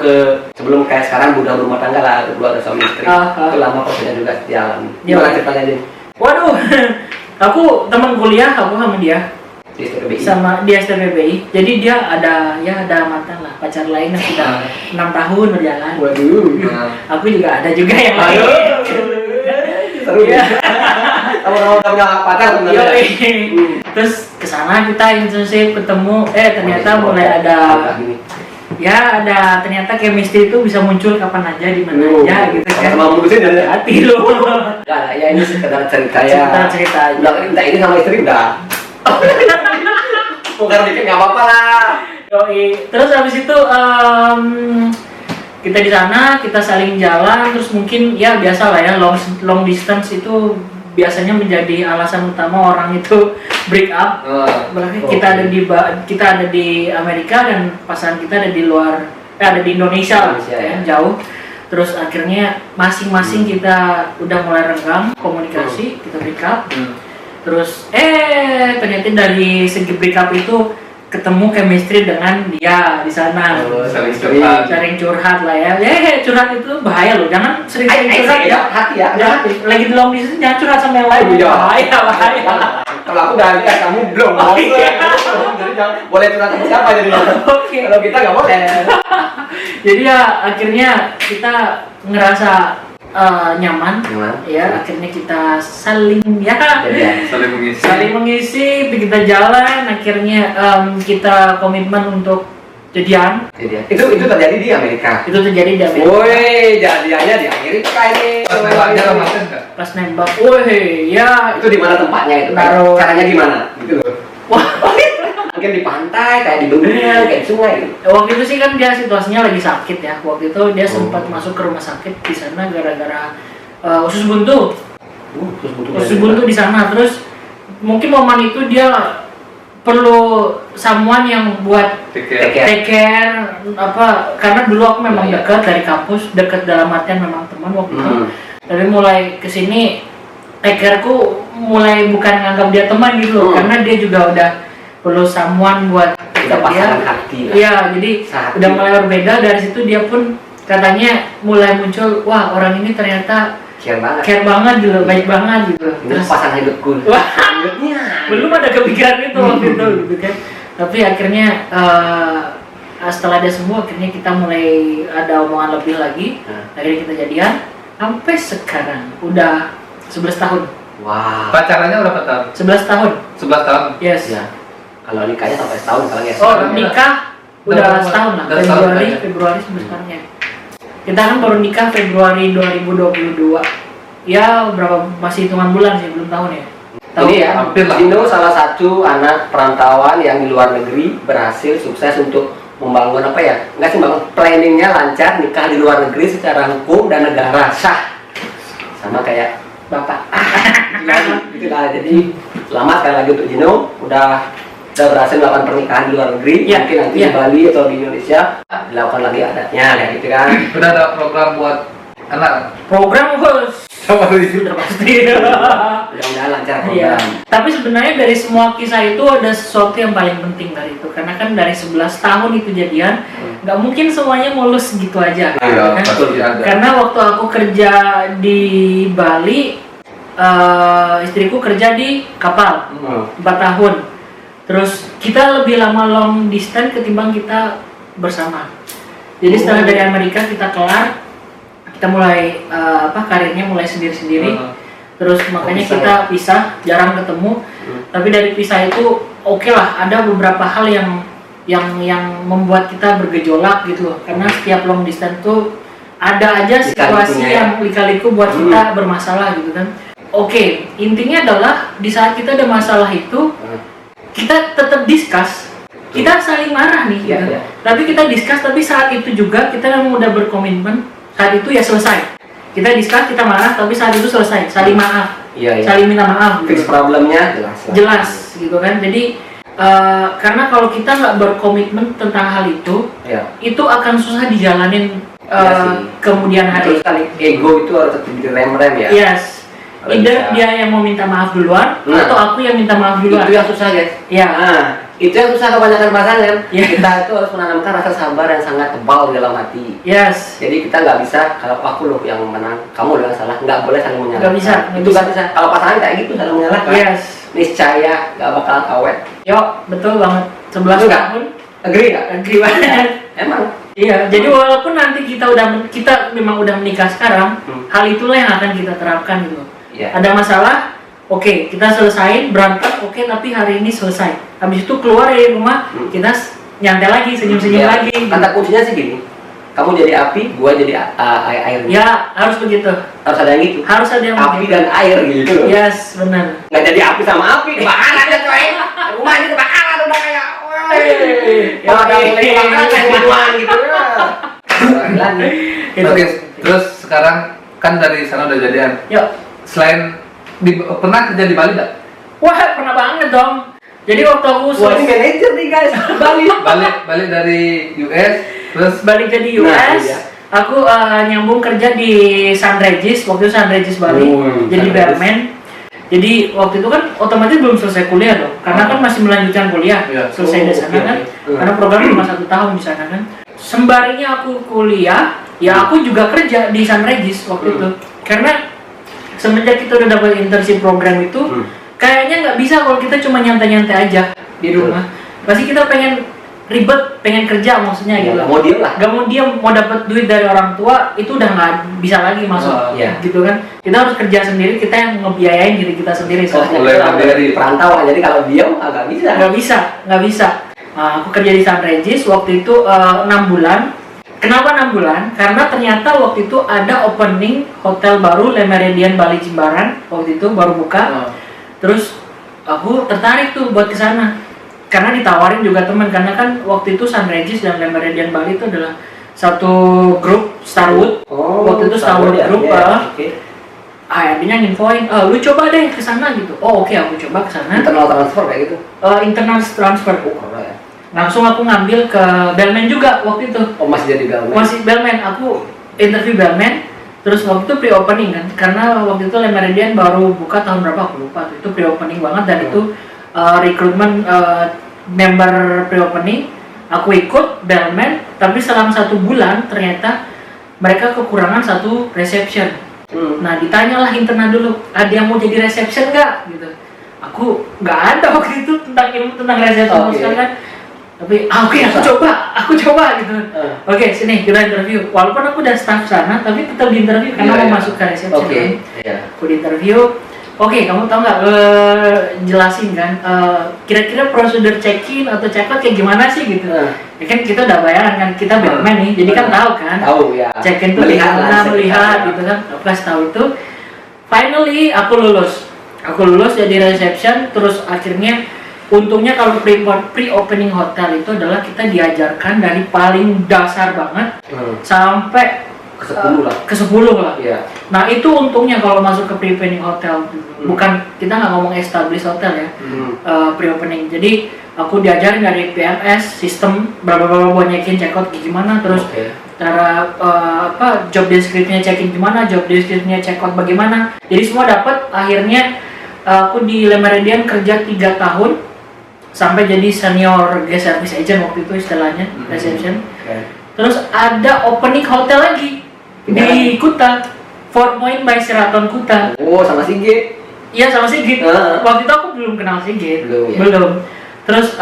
kayak sekarang budak rumah tangga lah, berdua ada suami istri. Itu lama prosesnya juga jalan. Gimana ceritanya Din? Waduh, aku teman kuliah, aku sama dia. Di STPBI. Sama di STPBI. Jadi dia ada mantan lah, pacar lain yang sudah 6 tahun berjalan. Waduh. Aku juga ada juga yang lain. Seru ya. Kamu punya pacar sebenarnya. Terus kesana kita internship ketemu, ternyata mulai ada ternyata chemistry itu bisa muncul kapan aja di mana aja gitu kan. Sama mutusin dari hati lo. Enggak, ya ini sekedar cerita ya. Cerita aja. Udah ini sama istri udah. Bukan dikit nggak apa-apa lah. Yoi. Terus habis itu kita di sana, kita saling jalan, terus mungkin ya biasa lah ya, long distance itu biasanya menjadi alasan utama orang itu break up. Berarti kita ada di Amerika dan pasangan kita ada di luar, ada di Indonesia lah, ya, jauh. Terus akhirnya masing-masing kita udah mulai renggang komunikasi, kita break up. Terus ternyata dari segi break up itu ketemu chemistry dengan dia di sana. Sering curhat lah ya. Curhat itu bahaya loh. Jangan sering-sering curhat ya. Hati ya. Lagi di long distance jangan curhat sama yang lain. Bahaya. Kalau aku udah lihat kamu belum. Jadi boleh curhat sama siapa jadinya. Kalau kita nggak boleh. Jadi ya akhirnya kita ngerasa nyaman, ya akhirnya kita saling mengisi, kita jalan, akhirnya kita komitmen untuk jadian. Itu terjadi di Amerika. Woi, jadiannya di Amerika ini. Pas nembak, woi, ya. Itu di mana tempatnya itu? Caranya gimana? Gitu loh. Mungkin di pantai, kayak di bendungan, kayak di sungai gitu. Waktu itu sih kan dia situasinya lagi sakit ya. Waktu itu dia sempat masuk ke rumah sakit di sana gara-gara usus buntu. Usus buntu di sana. Terus mungkin momen itu dia perlu someone yang buat take care apa, karena dulu aku memang dekat dari kampus, dekat dalam artian memang teman waktu itu. Tapi mulai kesini take care-ku mulai bukan nganggap dia teman gitu, karena dia juga udah perlu someone buat pasangan hati. Iya, jadi udah mulai berbeda. Dari situ dia pun katanya mulai muncul, wah orang ini ternyata care banget gitu, baik banget gitu. Ini pasangan hidupku. Belum ada kepikiran itu waktu itu gitu kan. Tapi akhirnya setelah dia sembuh, akhirnya kita mulai ada omongan lebih lagi. Akhirnya kita jadian sampai sekarang udah 11 tahun. Wah. Pacarannya berapa tahun? 11 tahun. 11 tahun. Yes. Ya. Kalau nikahnya sampai setahun kalau ya. Nikah udah setahun lah, Februari sampai sekarang ya. Kita kan baru nikah Februari 2022. Ya berapa, masih hitungan bulan sih, belum tahun ya. Ini ya, Dino salah satu anak perantauan yang di luar negeri berhasil sukses untuk membangun apa ya? Enggak sih, membangun planningnya lancar, nikah di luar negeri secara hukum dan negara sah. Sama kayak Bapak. Gitu lah. Jadi selamat sekali lagi untuk Dino, udah berhasil melakukan pernikahan di luar negeri, mungkin nanti di Bali atau di Indonesia dilakukan lagi adatnya kayak gitu kan. Udah ada program buat anak? Program bos. Sudah pasti. Mudah-mudahan lancar program. Tapi sebenarnya dari semua kisah itu ada sesuatu yang paling penting dari itu, karena kan dari 11 tahun itu jadian, nggak mungkin semuanya mulus gitu aja. Kan? Karena waktu aku kerja di Bali, istriku kerja di kapal 4 tahun. Terus kita lebih lama long distance ketimbang kita bersama. Jadi setelah dari Amerika kita kelar, kita mulai karirnya mulai sendiri-sendiri. Terus makanya kita pisah, jarang ketemu. Tapi dari pisah itu oke lah, ada beberapa hal yang membuat kita bergejolak gitu loh. Karena setiap long distance tuh ada aja situasi yang lika-liku buat kita bermasalah gitu kan. Oke, intinya adalah di saat kita ada masalah itu, kita tetap discuss, kita saling marah nih, gitu. Tapi kita discuss, tapi saat itu juga kita memang udah berkomitmen, saat itu ya selesai. Kita discuss, kita marah, tapi saat itu selesai, saling maaf, saling minta maaf. Fix problemnya jelas, gitu kan. Jadi karena kalau kita nggak berkomitmen tentang hal itu akan susah dijalanin kemudian hari. Ego itu harus tetap direm-rem ya. Yes. Either dia yang mau minta maaf duluan atau aku yang minta maaf duluan. Itu yang susah guys. Ya. Itu yang susah kebanyakan pasangan. Yeah. Kita itu harus menanamkan rasa sabar yang sangat tebal dalam hati. Yes. Jadi kita nggak bisa kalau aku loh yang menang, kamu loh yang salah, nggak boleh saling menyalahkan. Nggak bisa, Itu nggak bisa. Kalau pasangan kayak gitu saling menyalahkan. Yes. Niscaya nggak bakalan awet. Yo, betul banget. 11 Betul nggak? tahun. Agree nggak? Agree banget. Emang. Iya, jadi walaupun nanti kita memang udah menikah sekarang, hal itulah yang akan kita terapkan gitu. Iya. Ada masalah, oke, kita selesai, berantem, oke, tapi hari ini selesai. Habis itu keluar dari rumah, kita nyantai lagi, senyum-senyum Iya. lagi. Kata kuncinya sih gini, kamu jadi api, gua jadi air. Ya, harus begitu. Harus ada yang gitu. Harus ada yang Api begitu. dan air gitu loh. Yes, benar. Nggak jadi api sama api, kebakaran aja coy. Rumahnya kebakaran udah kayak, Ya, kalau ada oke. mulai kebakaran kayak minuman gitu ya. Gitu. Oke, terus sekarang kan dari sana udah jadian. Yuk. Selain pernah kerja di Bali nggak? Wah, pernah banget dong. Jadi waktu aku Wah ini manajer nih guys, Bali. Balik dari US, terus balik jadi US, Nah, iya. aku nyambung kerja di Sun Regis, waktu itu Sun Regis Bali, jadi Sun barman. Jadi waktu itu kan otomatis belum selesai kuliah dong, karena kan masih melanjutkan kuliah, Iya. selesai di sana oke, kan, oke. karena program cuma 1 tahun di sana kan. Sembarinya aku kuliah, ya aku juga kerja di Sun Regis waktu itu, karena semenjak kita udah dapat internship program itu, kayaknya nggak bisa kalau kita cuma nyantai-nyantai aja di rumah. Pasti kita pengen ribet, pengen kerja maksudnya gitu. Mau diem lah. Gak mau diam, mau dapat duit dari orang tua itu udah nggak bisa lagi masuk, Iya. gitu kan? Kita harus kerja sendiri, kita yang ngebiayain diri kita sendiri. Soalnya mulai kita dari perantauan, jadi kalau diem agak bisa. Nggak bisa. Nah, aku kerja di Sun Regis waktu itu 6 bulan. Kenapa 6 bulan? Karena ternyata waktu itu ada opening hotel baru Le Méridien Bali Jimbaran, waktu itu baru buka. Terus aku tertarik tuh buat kesana. Karena ditawarin juga teman, karena kan waktu itu Sun Regis dan Le Méridien Bali itu adalah satu grup Starwood. Waktu itu Starwood ya, Group, ya, oke. dia nginfoin, lu coba deh kesana gitu. Oh oke, aku coba kesana. Internal transfer kayak gitu. Internal transfer. Karena ya. Langsung aku ngambil ke bellman juga waktu itu. Oh masih jadi bellman. Masih bellman, aku interview bellman. Terus waktu itu pre-opening kan, karena waktu itu Le Méridien baru buka tahun berapa aku lupa. Itu pre-opening banget dan itu rekrutmen member pre-opening. Aku ikut bellman, tapi selama 1 bulan ternyata mereka kekurangan 1 reception. Nah ditanyalah internal dulu, ada yang mau jadi reception nggak? Gitu. Aku nggak ada waktu itu tentang ilmu tentang reception sekali kan. Tapi oke, aku coba gitu. Oke, sini kita interview. Walaupun aku udah staff sana, tapi tetap di interview karena mau masuk ke reception. Oke. Aku di interview. Oke, kamu tahu nggak? Jelasin kan. Kira-kira prosedur check-in atau check-out kayak gimana sih gitu? Ya kan kita udah bayaran kan, kita bellman nih, jadi kan tahu kan. Tahu ya. Check-in tuh melihat gitu kan. Aku kasih tahu itu. Finally aku lulus. Aku lulus jadi reception, terus akhirnya untungnya kalau pre-opening hotel itu adalah kita diajarkan dari paling dasar banget sampai ke 10 lah. Iya. Nah itu untungnya kalau masuk ke pre-opening hotel, bukan kita nggak ngomong established hotel ya, pre-opening. Jadi aku diajarin dari PMS, sistem berapa buat check-in, check-out gimana, terus cara job description-nya check-in gimana, job description-nya check-out bagaimana. Jadi semua dapat. Akhirnya aku di Le Méridien kerja 3 tahun sampai jadi senior guest service agent waktu itu istilahnya, reception. Terus ada opening hotel lagi di Kuta, 4 Point by Sheraton Kuta. Oh sama Sigit. Iya sama Sigit. Waktu itu aku belum kenal Sigit. Belum. Terus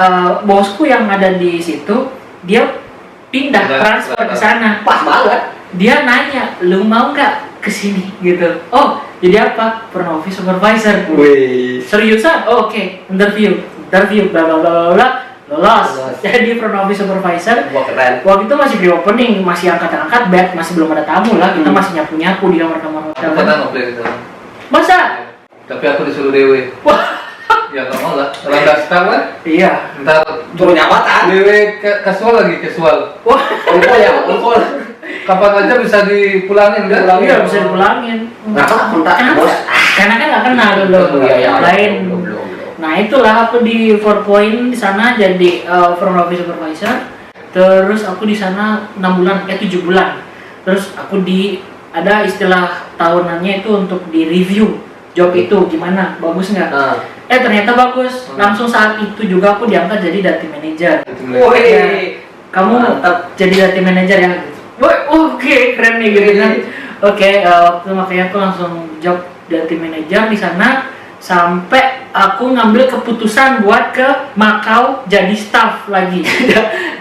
bosku yang ada di situ, dia pindah transfer ke sana. Pas banget. Dia nanya, lu mau nggak kesini gitu? Oh, jadi apa? Front office supervisor. Wih. Seriusan? Oh, oke. Interview, bla bla bla bla. Lolos. Jadi front office supervisor. Wah keren. Waktu itu masih pre-opening, masih angkat-angkat bed, masih belum ada tamu lah. Kita masih nyapu-nyapu di kamar-kamar hotel. Aku pernah ngobrol gitu. Masa? Tapi aku disuruh dewe. Wah. Ya nggak mau lah. Orang nggak suka kan? Iya. Ntar Turun nyapatan. dewe casual lagi casual. Wah. Ongkol ya, ongkol. Kapan aja bisa dipulangin kan? Iya bisa dipulangin. Kenapa? Kenapa? Karena kan nggak kenal dulu. Lain. Nah itulah aku di 4 Point di sana jadi front office supervisor. Terus aku di sana 6 bulan, 7 bulan. Terus aku ada istilah tahunannya itu untuk di review job itu gimana, bagus nggak? Ternyata bagus. Langsung saat itu juga aku diangkat jadi data manager. Woi, Kamu mantap. jadi data manager ya? Oke, keren nih gitu kan. Oke, waktu makanya aku langsung job data manager di sana sampai aku ngambil keputusan buat ke Makau jadi staff lagi.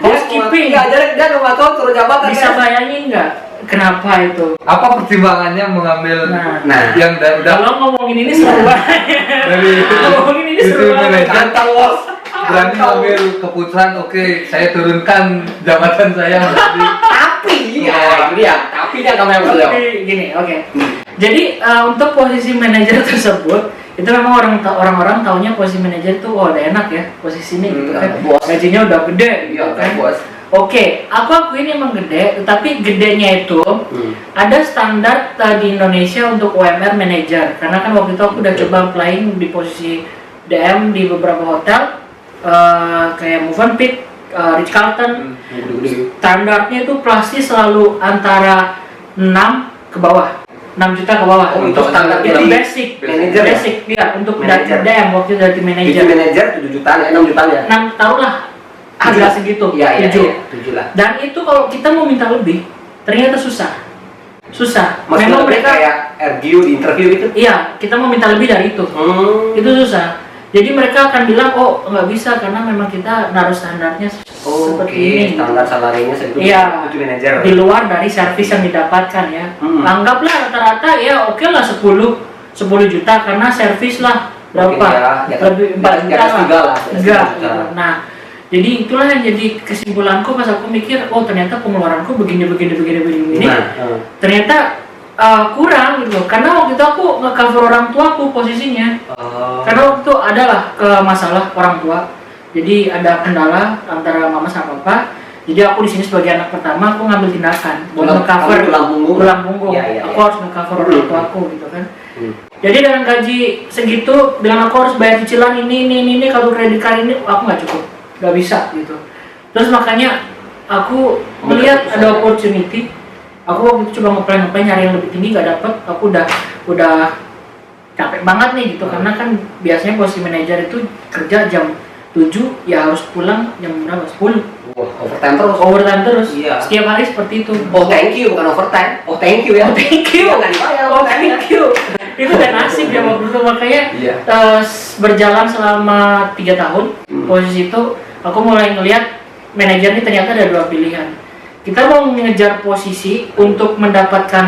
Housekeeping. Enggak, jadi dia ke Makau turun jabatan. Bisa bayangin nggak kenapa itu? Apa pertimbangannya mengambil Nah, yang kalau ngomongin ini seru banget. dari Ngomongin ini seru banget. Kantong bos. berani ambil keputusan, oke, saya turunkan jabatan saya menjadi Tapi, ya itu dia. Tapi dia kamu yang beliau. Tapi gini, oke. Jadi untuk posisi manajer tersebut itu memang orang-orang taunya posisi manajer itu udah enak ya posisi ini gitu kan. Bos. Gajinya udah gede gitu Iya, kan. bos. Oke, aku akuin emang gede, tetapi gedenya itu ada standar di Indonesia untuk UMR manager. Karena kan waktu itu aku udah coba applying di posisi DM di beberapa hotel kayak Movenpick, Ritz Carlton. Standarnya itu pasti selalu antara 6 ke bawah. 6 juta ke bawah. Oh, untuk standar itu jadi basic, manager ya? basic ya untuk Manager. DM waktu itu dari manager. Itu manajer 7 jutaan ya, 6 jutaan ya. 6 taruhlah harga segitu. Iya, 7. 7 lah. Dan itu kalau kita mau minta lebih, ternyata susah. Maksudnya Memang mereka kayak RGU di interview gitu. iya, kita mau minta lebih dari itu. Itu susah. Jadi mereka akan bilang, oh nggak bisa karena memang kita naruh standarnya seperti ini. Standar salarinya segitu. Iya. Itu manajer. Di luar dari servis yang didapatkan ya. Anggaplah rata-rata ya oke lah 10 juta karena servis lah berapa? Mungkin ya, Lebih 4 juta lah. Enggak. Juta. Nah, jadi itulah yang jadi kesimpulanku pas aku mikir, oh ternyata pengeluaranku begini. Ternyata kurang gitu, karena waktu itu aku nge-cover orang tuaku posisinya. Karena waktu itu adalah masalah orang tua, jadi ada kendala antara mama sama papa. Jadi aku di sini sebagai anak pertama, aku ngambil tindakan buat nge-cover tulang punggung. Aku harus nge-cover orang tuaku gitu kan. Jadi dengan gaji segitu, dengan aku harus bayar cicilan ini kalau kredit card ini aku nggak cukup, nggak bisa gitu. Terus makanya aku melihat ada opportunity. Aku waktu itu coba nge-plan nyari yang lebih tinggi, nggak dapet. Aku udah capek banget nih gitu, karena kan biasanya posisi manajer itu kerja jam 7 ya harus pulang jam berapa? 10. Wah, overtime terus. Iya. Setiap hari seperti itu. Oh, thank you, bukan overtime. Oh, thank you ya. Oh, thank you. Nggak dibayar, Oh, thank you. Itu udah nasib ya waktu itu, makanya berjalan selama 3 tahun posisi itu, aku mulai ngelihat manajer ini ternyata ada 2 pilihan. Kita mau mengejar posisi untuk mendapatkan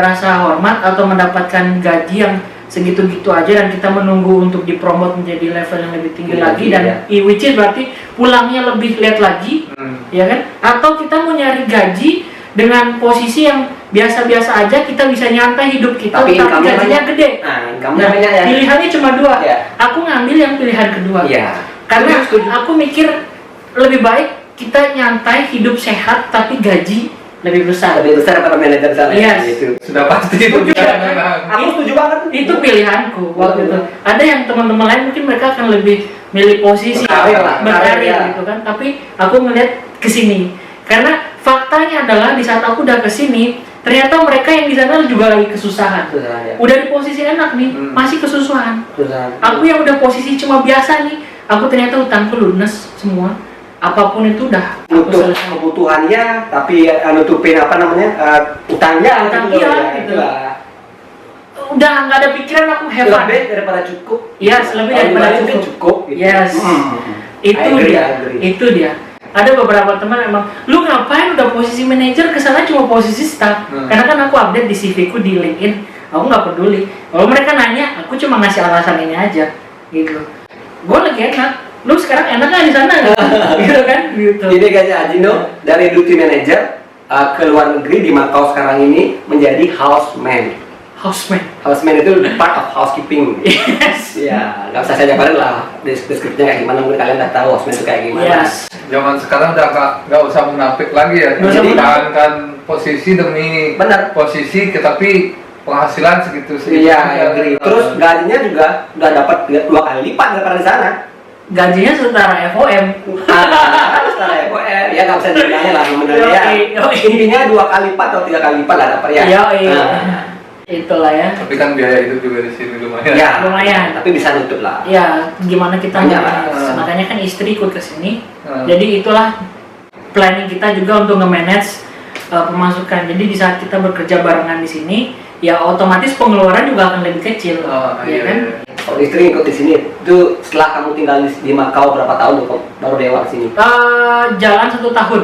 rasa hormat atau mendapatkan gaji yang segitu-gitu aja dan kita menunggu untuk dipromot menjadi level yang lebih tinggi lagi dan which is berarti pulangnya lebih late lagi, ya kan? Atau kita mau nyari gaji dengan posisi yang biasa-biasa aja, kita bisa nyantai hidup kita tapi gajinya gede. Nah, ya. Pilihannya cuma 2. Aku ngambil yang pilihan kedua. Karena aku mikir lebih baik kita nyantai hidup sehat tapi gaji lebih besar daripada manajer sana. itu sudah pasti itu Aku setuju banget. Itu pilihanku waktu itu. Ada yang teman-teman lain mungkin mereka akan lebih milih posisi berkarir gitu kan, tapi aku melihat ke sini karena faktanya adalah di saat aku udah ke sini ternyata mereka yang di sana juga lagi kesusahan. Udah di posisi enak nih, masih kesusahan. Aku yang udah posisi cuma biasa nih, aku ternyata utangku lunas semua. Apapun itu udah untuk kebutuhannya, tapi nutupin utangnya gitu. Udah nggak ada pikiran aku hebat. Lebih daripada cukup. Yes, lebih daripada cukup. Gitu. Yes. Itu dia. Ada beberapa teman emang, lu ngapain udah posisi manajer kesana cuma posisi staff? Karena kan aku update di CV ku di LinkedIn, aku nggak peduli. Kalau mereka nanya, aku cuma ngasih alasan ini aja, gitu. Gue lagi enak. Lu sekarang enak nggak di sana? Gitu kan? Gitu. Jadi guys, Ajino dari duty manager ke luar negeri di Makau sekarang ini menjadi houseman. Houseman itu part of housekeeping. Yes. Ya, nggak usah saya jabarin lah deskripsinya kayak gimana, mungkin kalian udah tahu houseman itu kayak gimana. Yes. Zaman sekarang udah nggak usah munafik lagi ya. Jadi kan posisi demi posisi, tetapi penghasilan segitu. Iya, terus gajinya juga udah dapat 2 kali lipat daripada di sana. Gajinya setara FOM. Setara FOM, ya nggak bisa dibilangnya lah sebenarnya. Intinya 2 kali lipat atau 3 kali lipat lah dapat ya. Itulah ya. Tapi kan biaya hidup juga di sini lumayan. Ya, Lumayan. tapi bisa nutup lah. Ya, gimana kita Banyak lah. makanya kan istri ikut ke sini. Jadi itulah planning kita juga untuk nge-manage pemasukan. Jadi di saat kita bekerja barengan di sini, ya otomatis pengeluaran juga akan lebih kecil. Ya kan? Kalau istri ikut di sini, itu setelah kamu tinggal di Makau berapa tahun tuh baru dewa ke sini? Jalan 1 tahun.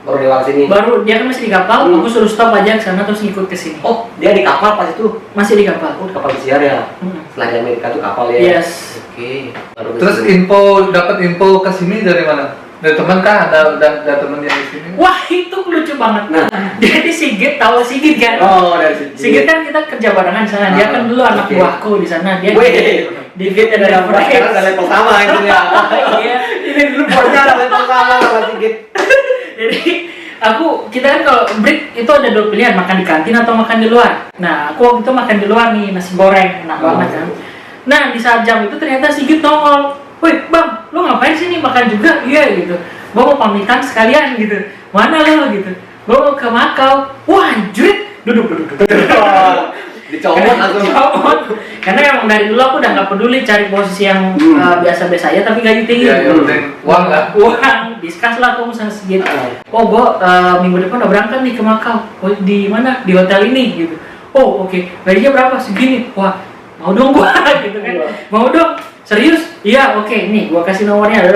Baru dewa ke sini. Baru dia kan masih di kapal, aku suruh stop aja ke sana terus ngikut ke sini. Oh, dia di kapal pas itu? Masih di kapal. Oh, di kapal pesiar ya. Setelah di Amerika tuh kapal ya. Yes. Oke. Baru ke Terus sini. dapat info ke sini dari mana? Dari teman kah? Ada teman yang di sini? Wah, itu lucu banget. Nah. Jadi Sigit, tahu Sigit kan? Oh, dari sini. Sigit kan kita kerja barengan di sana. Dia kan dulu anak Oke. buahku di sana. Dia Wih, di Fit and sekarang udah level sama itu ya. Iya. Ini dulu bosnya ada level sama sama Sigit. Jadi kita kan kalau break itu ada 2 pilihan, makan di kantin atau makan di luar. Nah, aku waktu itu makan di luar nih, nasi goreng, enak banget kan. Nah, di saat jam itu ternyata Sigit nongol. Wih, Bang, lu ngapain sih nih makan juga? Iya gitu. Gua mau pamitan sekalian gitu. Mana lo gitu? Gua mau ke Makau. Wah, anjir. Duduk. Dicomot langsung. Dicomot. Karena emang dari dulu aku udah nggak peduli cari posisi yang biasa-biasa aja tapi gaji tinggi. Ya, yang penting uang lah. Uang, discuss lah aku sama Sigit. Oh, gua minggu depan udah berangkat nih ke Makau. Oh, di mana? Di hotel ini gitu. Oh, oke. Gajinya berapa? Segini. Wah, mau dong gua gitu kan. Mau dong. Serius? Iya, oke. Nih, gua kasih nomornya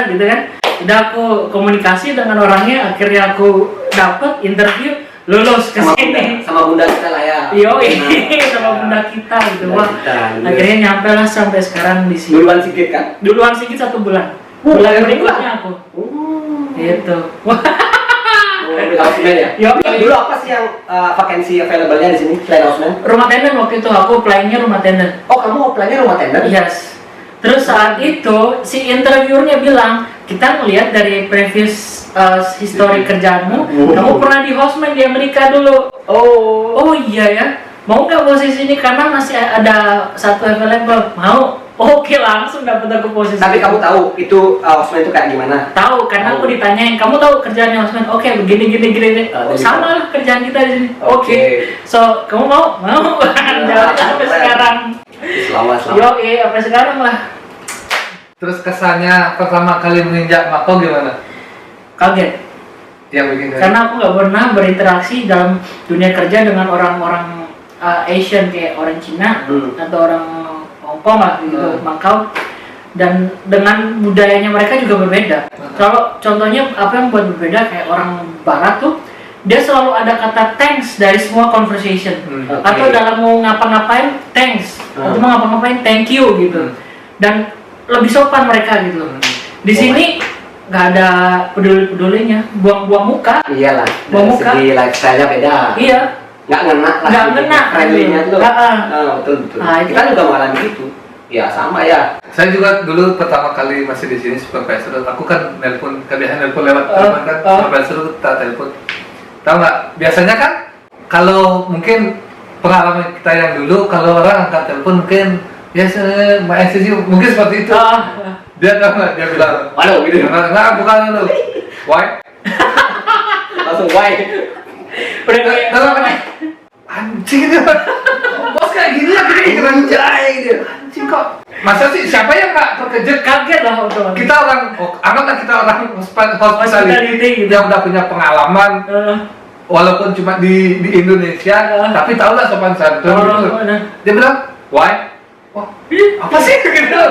gitu kan. Udah aku komunikasi dengan orangnya, akhirnya aku dapat interview, lulus ke sini. Sama bunda kita lah ya. Sama bunda kita gitu. Wah, Kita, iya. akhirnya nyampe lah sampai sekarang di sini. Duluan Sigit kan? Duluan Sigit 1 bulan. Bulan berikutnya aku. Gitu. Wah. Di houseman ya? Yo. Dulu apa sih yang vakansi available-nya di sini selain houseman? Rumah tenden waktu itu aku apply-nya rumah tenden. Oh, kamu apply-nya rumah tenda? Yes. Terus saat itu si interviewernya bilang, kita ngelihat dari previous history kerjaanmu, kamu pernah di houseman di Amerika dulu. Oh iya ya. Mau nggak posisi ini karena masih ada 1 available? Mau. Oke, langsung dapat aku posisi. Tapi kamu tahu itu houseman itu kayak gimana? Tahu karena aku ditanyain, kamu tahu kerjaannya houseman? Oke, begini. Oh, sama lah kerjaan kita di sini. Oke. So, kamu mau? Mau. Jalan sampai sekarang. Selamat. Sampai sekarang lah. Terus kesannya pertama kali menginjak Makau gimana? Kaget. Yang bikin kaget? Karena aku nggak pernah berinteraksi dalam dunia kerja dengan orang-orang Asian kayak orang Cina atau orang Hongkong lah gitu, Makau. Dan dengan budayanya mereka juga berbeda. Kalau contohnya apa yang buat berbeda kayak orang Barat tuh, dia selalu ada kata thanks dari semua conversation. Atau dalam mau ngapa-ngapain thanks, atau mau ngapa-ngapain thank you gitu. Dan lebih sopan mereka gitu. Di sini nggak ada peduli-pedulinya, buang-buang muka. Iyalah. Buang muka. Segi lifestyle-nya beda. Iya. Nggak ngena lah. Nggak ngena. Friendly-nya tuh. Betul. Nah, itu Kita juga mengalami gitu. Ya sama ya. Saya juga dulu pertama kali masih di sini supervisor. Aku kan nelpon, kebiasaan nelpon lewat telepon kan. Supervisor tuh tak telepon. Tahu nggak? Biasanya kan kalau mungkin pengalaman kita yang dulu, kalau orang angkat telepon mungkin ya Mbak SCC mungkin seperti itu. Dia tahu nggak? Dia bilang, Halo gitu. nggak bukan lu. Why? Langsung why? Udah kayak Dalam anjing dia. Bos kayak gini ya gini keranjai dia. Anjing kok. Masa sih siapa yang nggak terkejut? kaget lah otomatis. Kita orang, anggaplah kita orang hospitality yang udah punya pengalaman. Walaupun cuma di Indonesia, tapi tau lah sopan santun gitu. Dia bilang, why? Wah, apa sih gitu?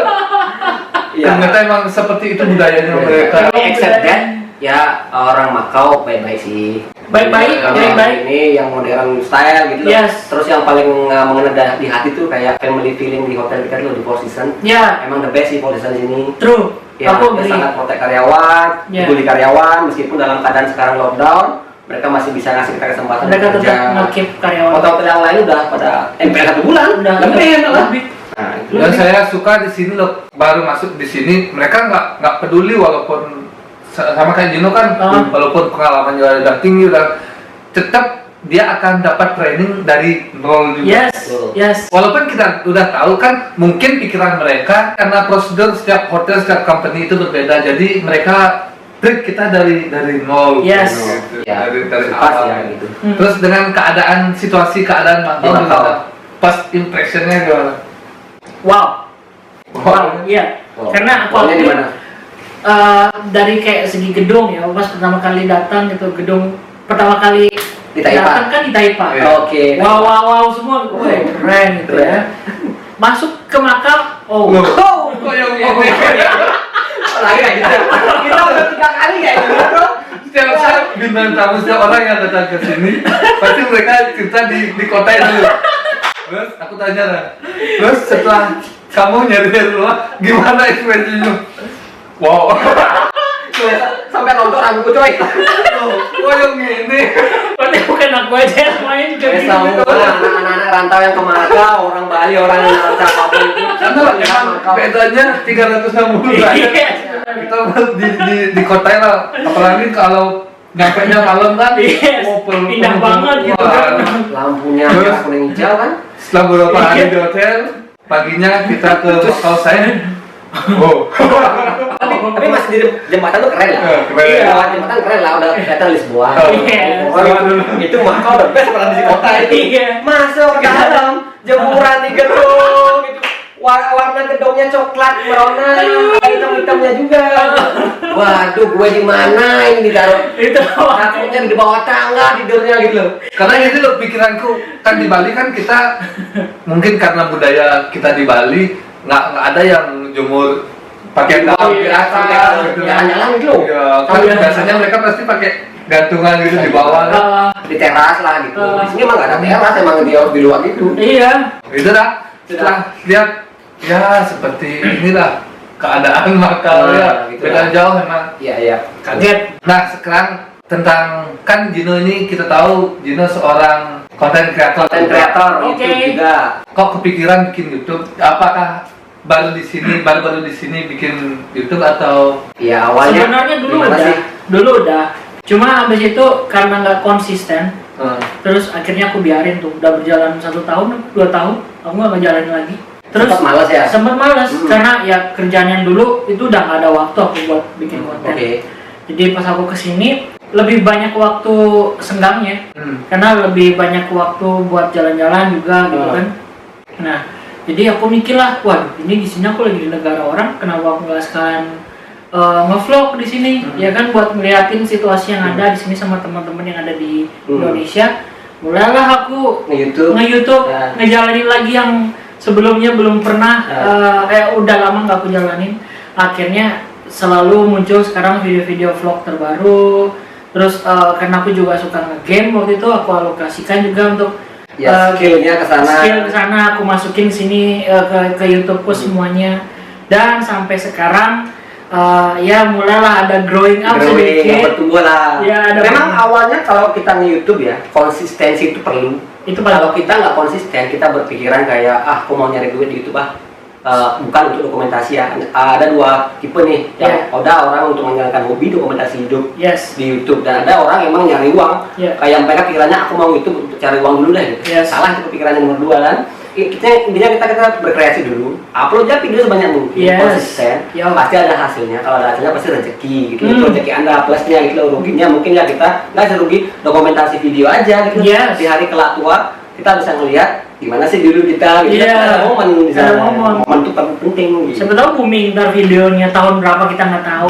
Ternyata emang seperti itu budayanya mereka. Tapi except that, ya orang Makau baik-baik sih. Baik-baik, Yang baik-baik. Ini yang modern style gitu. Yes. Terus yang paling mengena di hati tuh kayak family feeling di hotel kita dulu di Four Seasons. Ya, Emang the best sih Four Seasons ini. true. Ya, Aku dia agree. sangat protek karyawan, Ya. peduli karyawan meskipun dalam keadaan sekarang lockdown, mereka masih bisa ngasih kita kesempatan Mereka bekerja. tetap nge-keep karyawan. Hotel-hotel yang lain udah pada MPL 1 bulan, Udah lebih malah. lebih. Nah, itu Dan saya suka di sini loh, baru masuk di sini mereka nggak peduli walaupun sama kayak Jino kan, walaupun pengalamannya udah tinggi udah tetap dia akan dapat training dari nol juga. Yes. Walaupun kita udah tahu kan mungkin pikiran mereka karena prosedur setiap hotel setiap company itu berbeda, jadi mereka treat kita dari nol. Yes. Gitu. Ya, dari pas awal ya gitu. Terus dengan situasi keadaan Makau Di Makau. pas impressionnya gimana? Wow, iya. Oh, Karena aku awalnya di akui, mana? dari kayak segi gedung ya, pas pertama kali datang gitu, gedung pertama kali Di Taipa. datang kan di Taipa. Iya. Oke. Wow semua, keren gitu ya. Masuk ke Makau, Kok yang ini? Lagi kayak gitu. Kita udah 3 kali kayak gitu, bro. Setiap bintang tamu, setiap orang yang datang ke sini pasti mereka cerita di kota dulu. Terus aku tanya lah, terus setelah kamu nyari dari luar, gimana ekspresinya? Wow. Sampai rontok rambutku coy. Kok yang ini? berarti bukan aku aja, semuanya juga gitu. Anak-anak rantau yang ke Makau, orang Bali, orang apapun itu. Karena emang bedanya 360 derajat. Iya. Kita di kota lah, apalagi kalau nyampe nya malam kan, Yes, indah banget gitu kan. Lampunya Terus? merah kuning hijau kan. Setelah beberapa hari di hotel, paginya kita ke Makau saya. Oh, Tapi masih di jembatan tuh keren lah. Keren. Iya, jembatan keren lah, udah kelihatan Lisboa. Iya. Itu Makau the best pernah di kota itu. Iya. Masuk ke dalam, jemuran di gedung gitu. Warna gedungnya coklat merona, ada hitam-hitamnya juga. Waduh, gue di mana ini ditaruh? Itu Takutnya di bawah tangga tidurnya gitu loh. karena ini loh pikiranku, kan di Bali kan kita mungkin karena budaya kita di Bali nggak ada yang jemur pakai daun di atas gitu. Jalan-jalan gitu loh. Ya, kan biasanya mereka pasti pakai gantungan gitu di bawah. Di teras lah gitu. Di sini emang nggak ada teras, emang dia harus di luar gitu. iya. Itu dah. Setelah lihat ya seperti inilah keadaan Makau ya. Gitu Beda lah. jauh memang. Iya. Kaget. Nah sekarang tentang kan Gino ini kita tahu Gino seorang konten kreator. Konten kreator Oke. YouTube juga. Kok kepikiran bikin YouTube? Apakah baru di sini bikin YouTube atau Iya awalnya. Sebenarnya dulu gimana udah, sih? Cuma abis itu karena nggak konsisten, terus akhirnya aku biarin tuh. Udah berjalan 1 tahun, 2 tahun, aku nggak ngejalanin lagi. Terus Sempat malas ya? Sempet malas karena ya kerjaan yang dulu itu udah nggak ada waktu aku buat bikin konten. Oke. Jadi pas aku kesini lebih banyak waktu senggangnya, karena lebih banyak waktu buat jalan-jalan juga gitu kan. Nah, jadi aku mikir lah, waduh ini di sini aku lagi di negara orang, kenapa aku nggak sekalian ngevlog di sini, ya kan buat ngeliatin situasi yang ada di sini sama teman-teman yang ada di Indonesia. Mulailah aku Nge-YouTube. nge-YouTube, Nah. ngejalanin lagi yang sebelumnya belum pernah, udah lama nggak aku jalanin. Akhirnya selalu muncul sekarang video-video vlog terbaru. Terus karena aku juga suka nge-game waktu itu, aku alokasikan juga untuk Ya, skillnya ke sana. skill kesana aku masukin sini ke YouTubeku semuanya. Dan sampai sekarang ya mulailah ada growing up sedikit. bertumbuh lah. Ya, ada Memang bertumbuh. awalnya kalau kita nge-YouTube ya, konsistensi itu perlu. Itu paling Kalau kita nggak konsisten, kita berpikiran kayak aku mau nyari duit di YouTube bukan untuk dokumentasi ya. Ada 2 tipe nih. Yang ada orang untuk menjalankan hobi dokumentasi hidup yes. di YouTube, dan ada orang emang nyari uang. Yeah. Kayak mereka pikirannya aku mau YouTube untuk cari uang dulu deh. Gitu. Yes. Salah itu pikiran yang nomor 2 kan. Kita berkreasi dulu, upload aja video sebanyak mungkin, Yes. konsisten, Yo. pasti ada hasilnya. Kalau ada hasilnya pasti rezeki gitu. Hmm. Rezeki Anda plusnya gitu loh. Ruginya mungkin ya kita nggak serugi dokumentasi video aja gitu. Yes. Di hari kelak tua kita bisa ngelihat gimana sih dulu kita gitu. Yeah. Ada momen di Ada sana. momen. Itu penting gitu. Siapa tahu booming ntar videonya tahun berapa kita nggak tahu,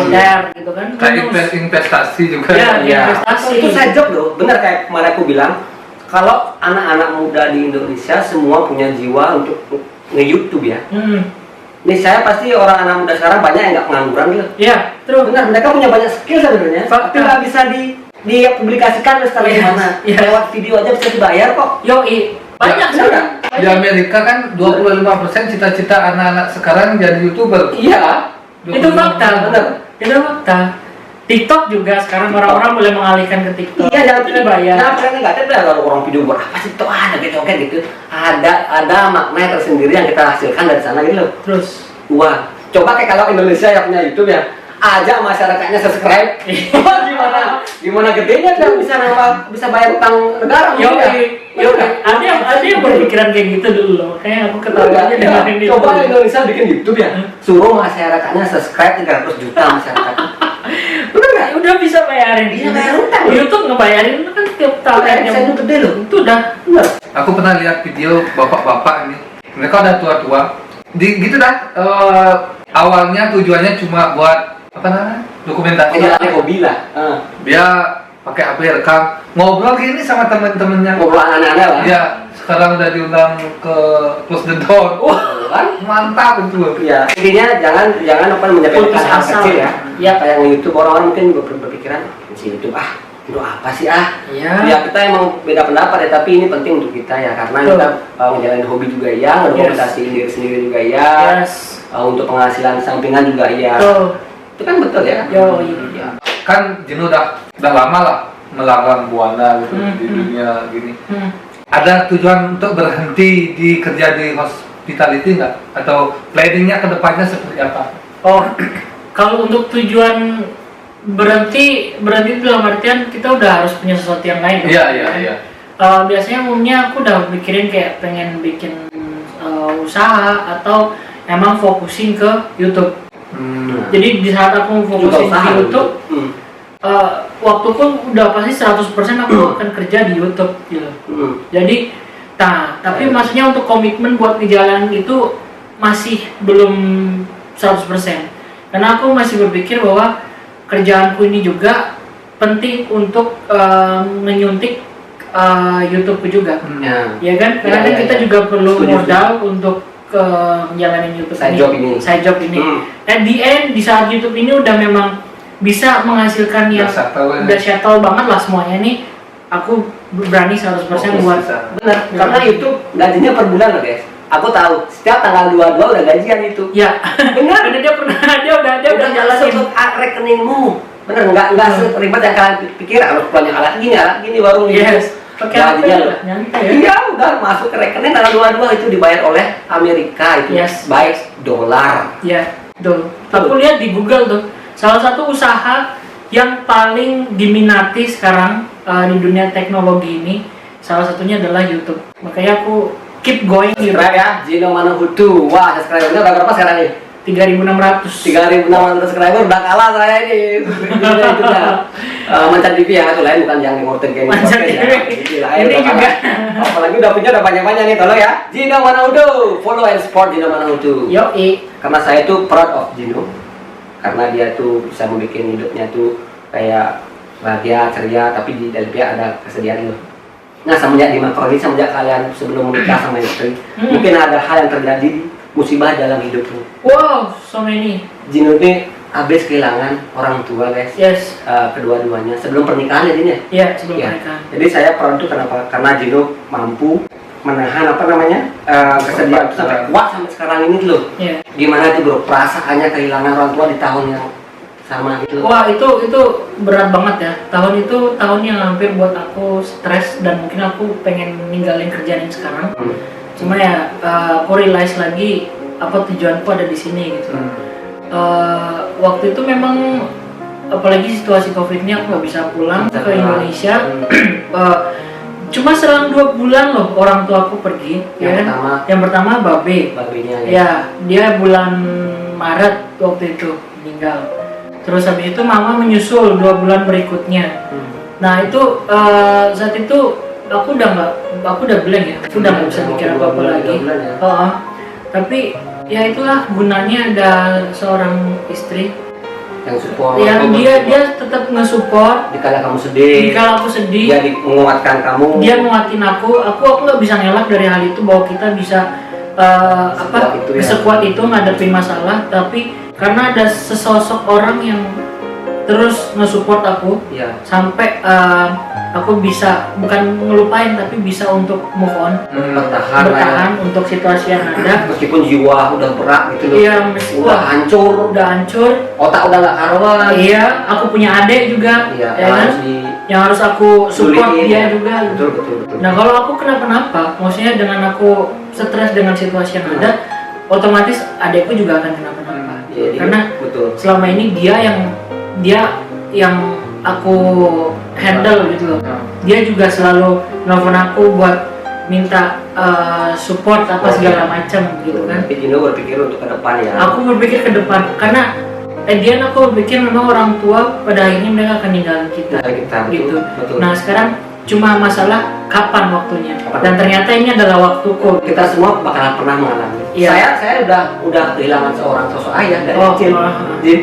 gitu kan. kayak investasi juga? Ya, Iya. investasi. Itu saya job loh, bener kayak kemarin aku bilang. Kalau anak-anak muda di Indonesia semua punya jiwa untuk nge-YouTube ya. Nih saya pasti orang anak muda sekarang banyak yang nggak pengangguran gitu. Iya, terus Benar, mereka punya banyak skill sebenarnya. Fakta. Tapi nggak bisa dipublikasikan secara Yes. gimana. Yes. Lewat video aja bisa dibayar kok. yoi banyak Ya, sekarang. Di Amerika kan 25% cita-cita anak-anak sekarang jadi YouTuber. Iya. Itu fakta, Bener. Itu fakta. TikTok juga sekarang orang-orang mulai mengalihkan ke TikTok. Iya, jangan Itu dibayar. Jangan pernah negatif lah kalau orang video buat apa sih itu ada gitu gitu. Ada makna tersendiri yang kita hasilkan dari sana gitu loh. Terus Wah, coba kayak kalau Indonesia yang punya YouTube ya, ajak masyarakatnya subscribe. Wah, gimana gedenya kan bisa bayar utang negara mungkin ya? Ada yang berpikiran kayak gitu dulu loh. Kayak aku ketawa aja dengan ini. Coba Indonesia bikin YouTube ya, suruh masyarakatnya subscribe 300 juta masyarakat. Bener nggak? Udah bisa bayarin. Bisa bayar utang. YouTube ngebayarin itu kan tiap tahun Saya itu gede loh. Itu udah. Bener. Aku pernah lihat video bapak-bapak ini. Mereka udah tua-tua. Gitu dah. Awalnya tujuannya cuma buat apa namanya? Dokumentasi. Menjalani hobi lah. Dia pakai HP rekam ngobrol gini sama temen-temennya. Ngobrol aneh-aneh lah. Ya, sekarang udah diundang ke Close the Door. Kan? Mantap itu. Ya, intinya jangan apa menyepelekan Putus hal asa. kecil ya. Ya. Kayak YouTube orang-orang mungkin berpikiran si YouTube itu apa sih Iya. Ya kita emang beda pendapat ya, tapi ini penting untuk kita ya karena Betul. kita menjalani hobi juga ya, ngedokumentasiin diri sendiri juga ya. Yes. Untuk penghasilan sampingan juga ya. Betul. Itu kan betul ya. Yo, iya. Kan Jinu udah lama lah melanglang buana gitu di Hmm. dunia gini. Ada tujuan untuk berhenti di kerja di hospitality nggak? Atau planningnya ke depannya seperti apa? Oh, kalau untuk tujuan berhenti dalam artian kita udah harus punya sesuatu yang lain. Iya, kan? iya, iya. Biasanya umumnya aku udah mikirin kayak pengen bikin usaha atau emang fokusin ke YouTube. Jadi di saat aku fokusin ke YouTube, waktuku udah pasti 100% aku akan kerja di YouTube gitu. Jadi, tapi maksudnya untuk komitmen buat ngejalanin itu masih belum 100%. Karena aku masih berpikir bahwa kerjaanku ini juga penting untuk menyuntik YouTubeku juga. Ya kan? Karena kan kita juga perlu modal untuk menjalani YouTube side job ini. At the end di saat YouTube ini udah memang bisa menghasilkan yang udah settle banget lah semuanya nih. Aku berani 100% buat benar. Karena YouTube gajinya per bulan loh guys. Aku tahu setiap tanggal 22 udah gajian itu. Ya, benar. Karena dia udah jalanin rekeningmu. Bener, nggak seribet yang kalian pikir harus punya alat gini baru yes. Pakai apa ya? Nyantai ya? Iya, udah masuk ke rekening tanggal 22 itu dibayar oleh Amerika itu. Yes. Baik dolar. Ya, betul. Aku lihat di Google tuh, salah satu usaha yang paling diminati sekarang di dunia teknologi ini, salah satunya adalah YouTube. Makanya aku keep going gitu. Subscribe ya, Jino Manahutu. Wah, subscribernya udah berapa sekarang nih? 3.600. 3.600 subscriber udah kalah saya ini. Itu dah. Mancan TV ya, itu lain bukan yang di Morten Gaming Mancan Podcast TV. ya. Lain Ini udah juga. kalah. Apalagi udah punya udah banyak-banyak nih, tolong ya. Jino Manahutu, follow and support Jino Manahutu. Yoi. Karena saya tuh proud of Jino. Karena dia tuh bisa membuat hidupnya tuh kayak bahagia, ceria, tapi di dalam dia ada kesedihan gitu. Nah, semenjak di Makro ini, semenjak kalian sebelum menikah sama istri, mungkin ada hal yang terjadi musibah dalam hidupmu. Wow, so many. Jino ini habis kehilangan orang tua guys. Yes. Kedua-duanya sebelum pernikahan ya Jino. Iya, sebelum Ya. pernikahan. Jadi saya proud tuh kenapa? Karena Jino mampu menahan kesedihan itu sampai kuat sampai sekarang ini loh. Iya. Gimana itu bro? Perasaannya kehilangan orang tua di tahun yang sama itu. Wah, itu berat banget ya. Tahun itu tahun yang hampir buat aku stres dan mungkin aku pengen ninggalin kerjaan yang sekarang. Cuma ya aku realize lagi apa tujuanku ada di sini gitu. Waktu itu memang apalagi situasi COVID ini aku nggak bisa pulang ke Indonesia. Cuma selang 2 bulan loh orang tua aku pergi. Yang pertama babenya ya. Dia bulan Maret waktu itu meninggal. Terus habis itu mama menyusul 2 bulan berikutnya. Nah itu saat itu aku udah blank ya, aku udah nggak bisa mikir apa-apa lagi. Tapi ya itulah gunanya ada seorang istri yang support, yang dia tetap nge-support dikala kamu sedih, dikala aku sedih, dia menguatkan kamu, dia nguatin aku nggak bisa ngelak dari hal itu bahwa kita bisa sekuat itu ngadepin masalah. Tapi karena ada sesosok orang yang terus nge-support aku sampai aku bisa bukan ngelupain tapi bisa untuk move on, bertahan untuk situasi yang ada meskipun jiwa udah berat gitu loh. Iya, udah hancur, otak udah nggak karuan. Iya, aku punya adik juga, yang harus aku support dia juga. Betul. Nah kalau aku kenapa-napa, maksudnya dengan aku stres dengan situasi yang ada, otomatis adikku juga akan kenapa-napa. Karena selama ini dia yang aku handle gitu loh. Dia juga selalu nelfon aku buat minta support apa segala macam gitu kan. Tapi Jino berpikir untuk ke depan ya. Aku berpikir ke depan karena Edian aku pikir memang orang tua pada akhirnya mereka akan ninggalin kita, betul, gitu. betul. Nah sekarang cuma masalah kapan waktunya. Dan ternyata ini adalah waktuku. Kita semua bakalan pernah mengalami. Iya. Saya udah kehilangan seorang sosok ayah dari Oh, kecil. Jadi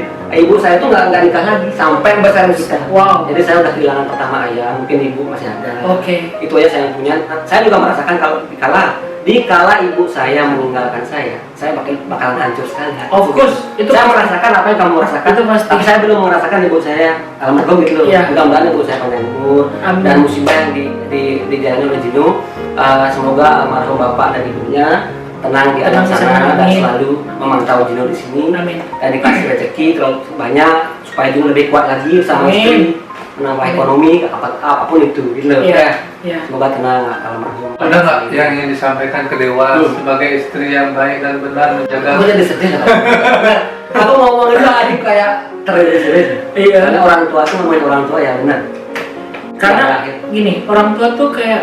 ibu saya tuh nggak nikah lagi sampai besar kita. Wow. Jadi saya udah kehilangan pertama ayah, mungkin ibu masih ada. Oke. Itu aja saya yang punya. Saya juga merasakan kalau dikala ibu saya meninggalkan saya bakalan hancur sekali. Of course, itu saya pasti. merasakan apa yang kamu rasakan. Itu pasti. Tapi saya belum merasakan ibu saya almarhum gitu loh. Iya. Mudah-mudahan ibu saya panjang umur Amin. dan musibah yang dijalani oleh Jino. Semoga almarhum bapak dan ibunya tenang di alam sana dan selalu memantau Jino di sini. Amin. Dan dikasih rezeki terlalu banyak supaya Jino lebih kuat lagi sama Amin. istri, menambah ekonomi apapun itu gitu loh. Iya. Iya. Semoga tenang almarhum. Ada nggak yang ingin disampaikan ke Dewa sebagai istri yang baik dan benar menjaga? Aku jadi sedih. Aku ngomong itu adik kayak terus. Iya. Karena orang tua tuh ngomongin orang tua ya benar. Karena gini, orang tua tuh kayak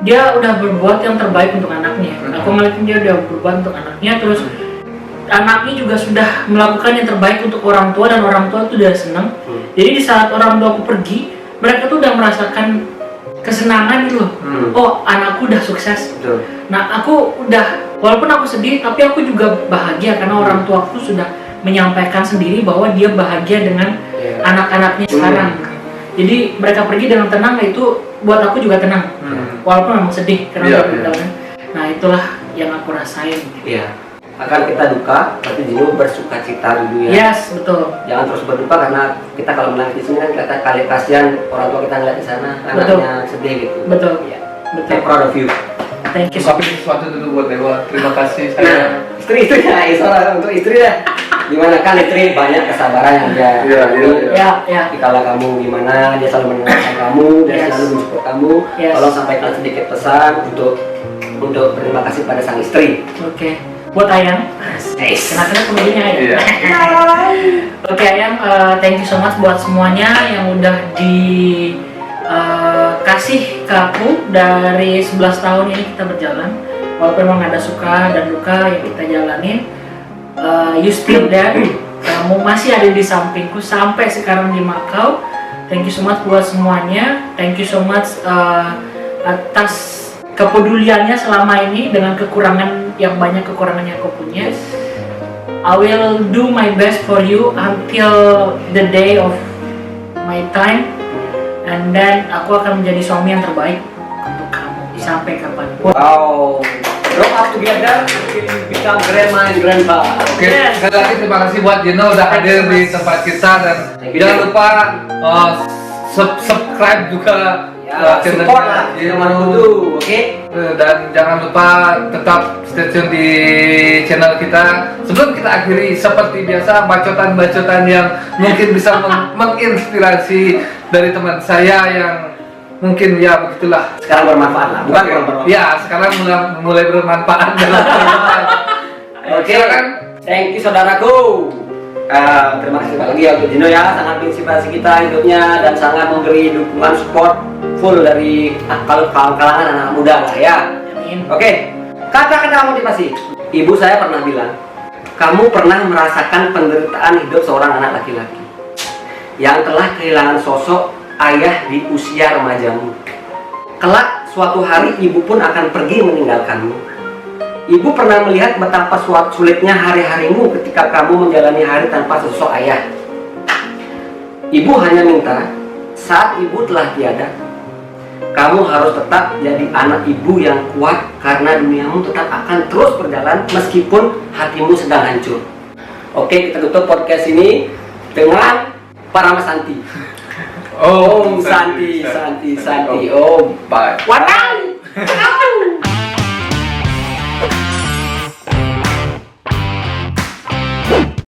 dia udah berbuat yang terbaik untuk anaknya. Aku ngeliatin dia udah berbuat untuk anaknya, terus anaknya juga sudah melakukan yang terbaik untuk orang tua dan orang tua tuh udah seneng. Jadi di saat orang tua aku pergi, mereka tuh udah merasakan kesenangan gitu loh. Oh, anakku udah sukses. Betul. Nah, aku udah, walaupun aku sedih, tapi aku juga bahagia karena orang tua aku sudah menyampaikan sendiri bahwa dia bahagia dengan anak-anaknya sekarang. Jadi mereka pergi dengan tenang, itu buat aku juga tenang. Walaupun memang sedih karena udah kan. Nah, itulah yang aku rasain. Iya. Akan kita duka, tapi Jino bersuka cita dulu ya. Yes, betul. Jangan terus berduka karena kita kalau menangis di sini kan kita kali kasihan orang tua kita ngeliat di sana anaknya sedih gitu. Betul. Ya. Betul. I'm proud of you. Thank you. Tapi sesuatu dulu buat Dewa. Terima kasih Nah, saya. istri ya, Isra untuk istri ya. Gimana kan istri banyak kesabaran yang dia. Ya. Dikala kamu gimana, dia selalu mendengarkan kamu, dia selalu mensupport kamu. Tolong sampaikan sedikit pesan untuk berterima kasih pada sang istri. Oke. Buat Ayang. Kenapa kemudiannya Ayang? Iya. Oke Ayang, thank you so much buat semuanya yang udah kasih ke aku dari 11 tahun ini kita berjalan. Walaupun memang ada suka dan duka yang kita jalanin, you still there. Kamu masih ada di sampingku sampai sekarang di Makau. Thank you so much buat semuanya. Thank you so much atas kepeduliannya selama ini dengan kekurangan yang banyak kekurangan yang aku punya. I will do my best for you until the day of my time, and then aku akan menjadi suami yang terbaik untuk kamu sampai kapanpun. Wow, grow up together, become grandma and grandpa. Oke, sekali lagi terima kasih buat Jino udah hadir di tempat kita dan jangan lupa subscribe juga support lah teman kudu, oke? Dan jangan lupa tetap stay tune di channel kita. Sebelum kita akhiri, seperti biasa bacotan-bacotan yang mungkin bisa menginspirasi dari teman saya yang mungkin ya begitulah. Sekarang bermanfaat lah, bukan bermanfaat. Ya, sekarang mulai bermanfaat dalam kehidupan. Oke, thank you saudaraku. Terima kasih sekali lagi ya untuk Jino ya, sangat menginspirasi kita hidupnya dan sangat memberi dukungan support full dari kalangan anak muda lah ya. Oke, kata-kata motivasi. Ibu saya pernah bilang, kamu pernah merasakan penderitaan hidup seorang anak laki-laki yang telah kehilangan sosok ayah di usia remajamu. Kelak suatu hari ibu pun akan pergi meninggalkanmu. Ibu pernah melihat betapa sulitnya hari-harimu ketika kamu menjalani hari tanpa sosok ayah. Ibu hanya minta, saat ibu telah tiada, kamu harus tetap jadi anak ibu yang kuat karena duniamu tetap akan terus berjalan meskipun hatimu sedang hancur. Oke, kita tutup podcast ini dengan Parama Santi. Om Santi, Santi, Santi, Om. Bye. Wadau.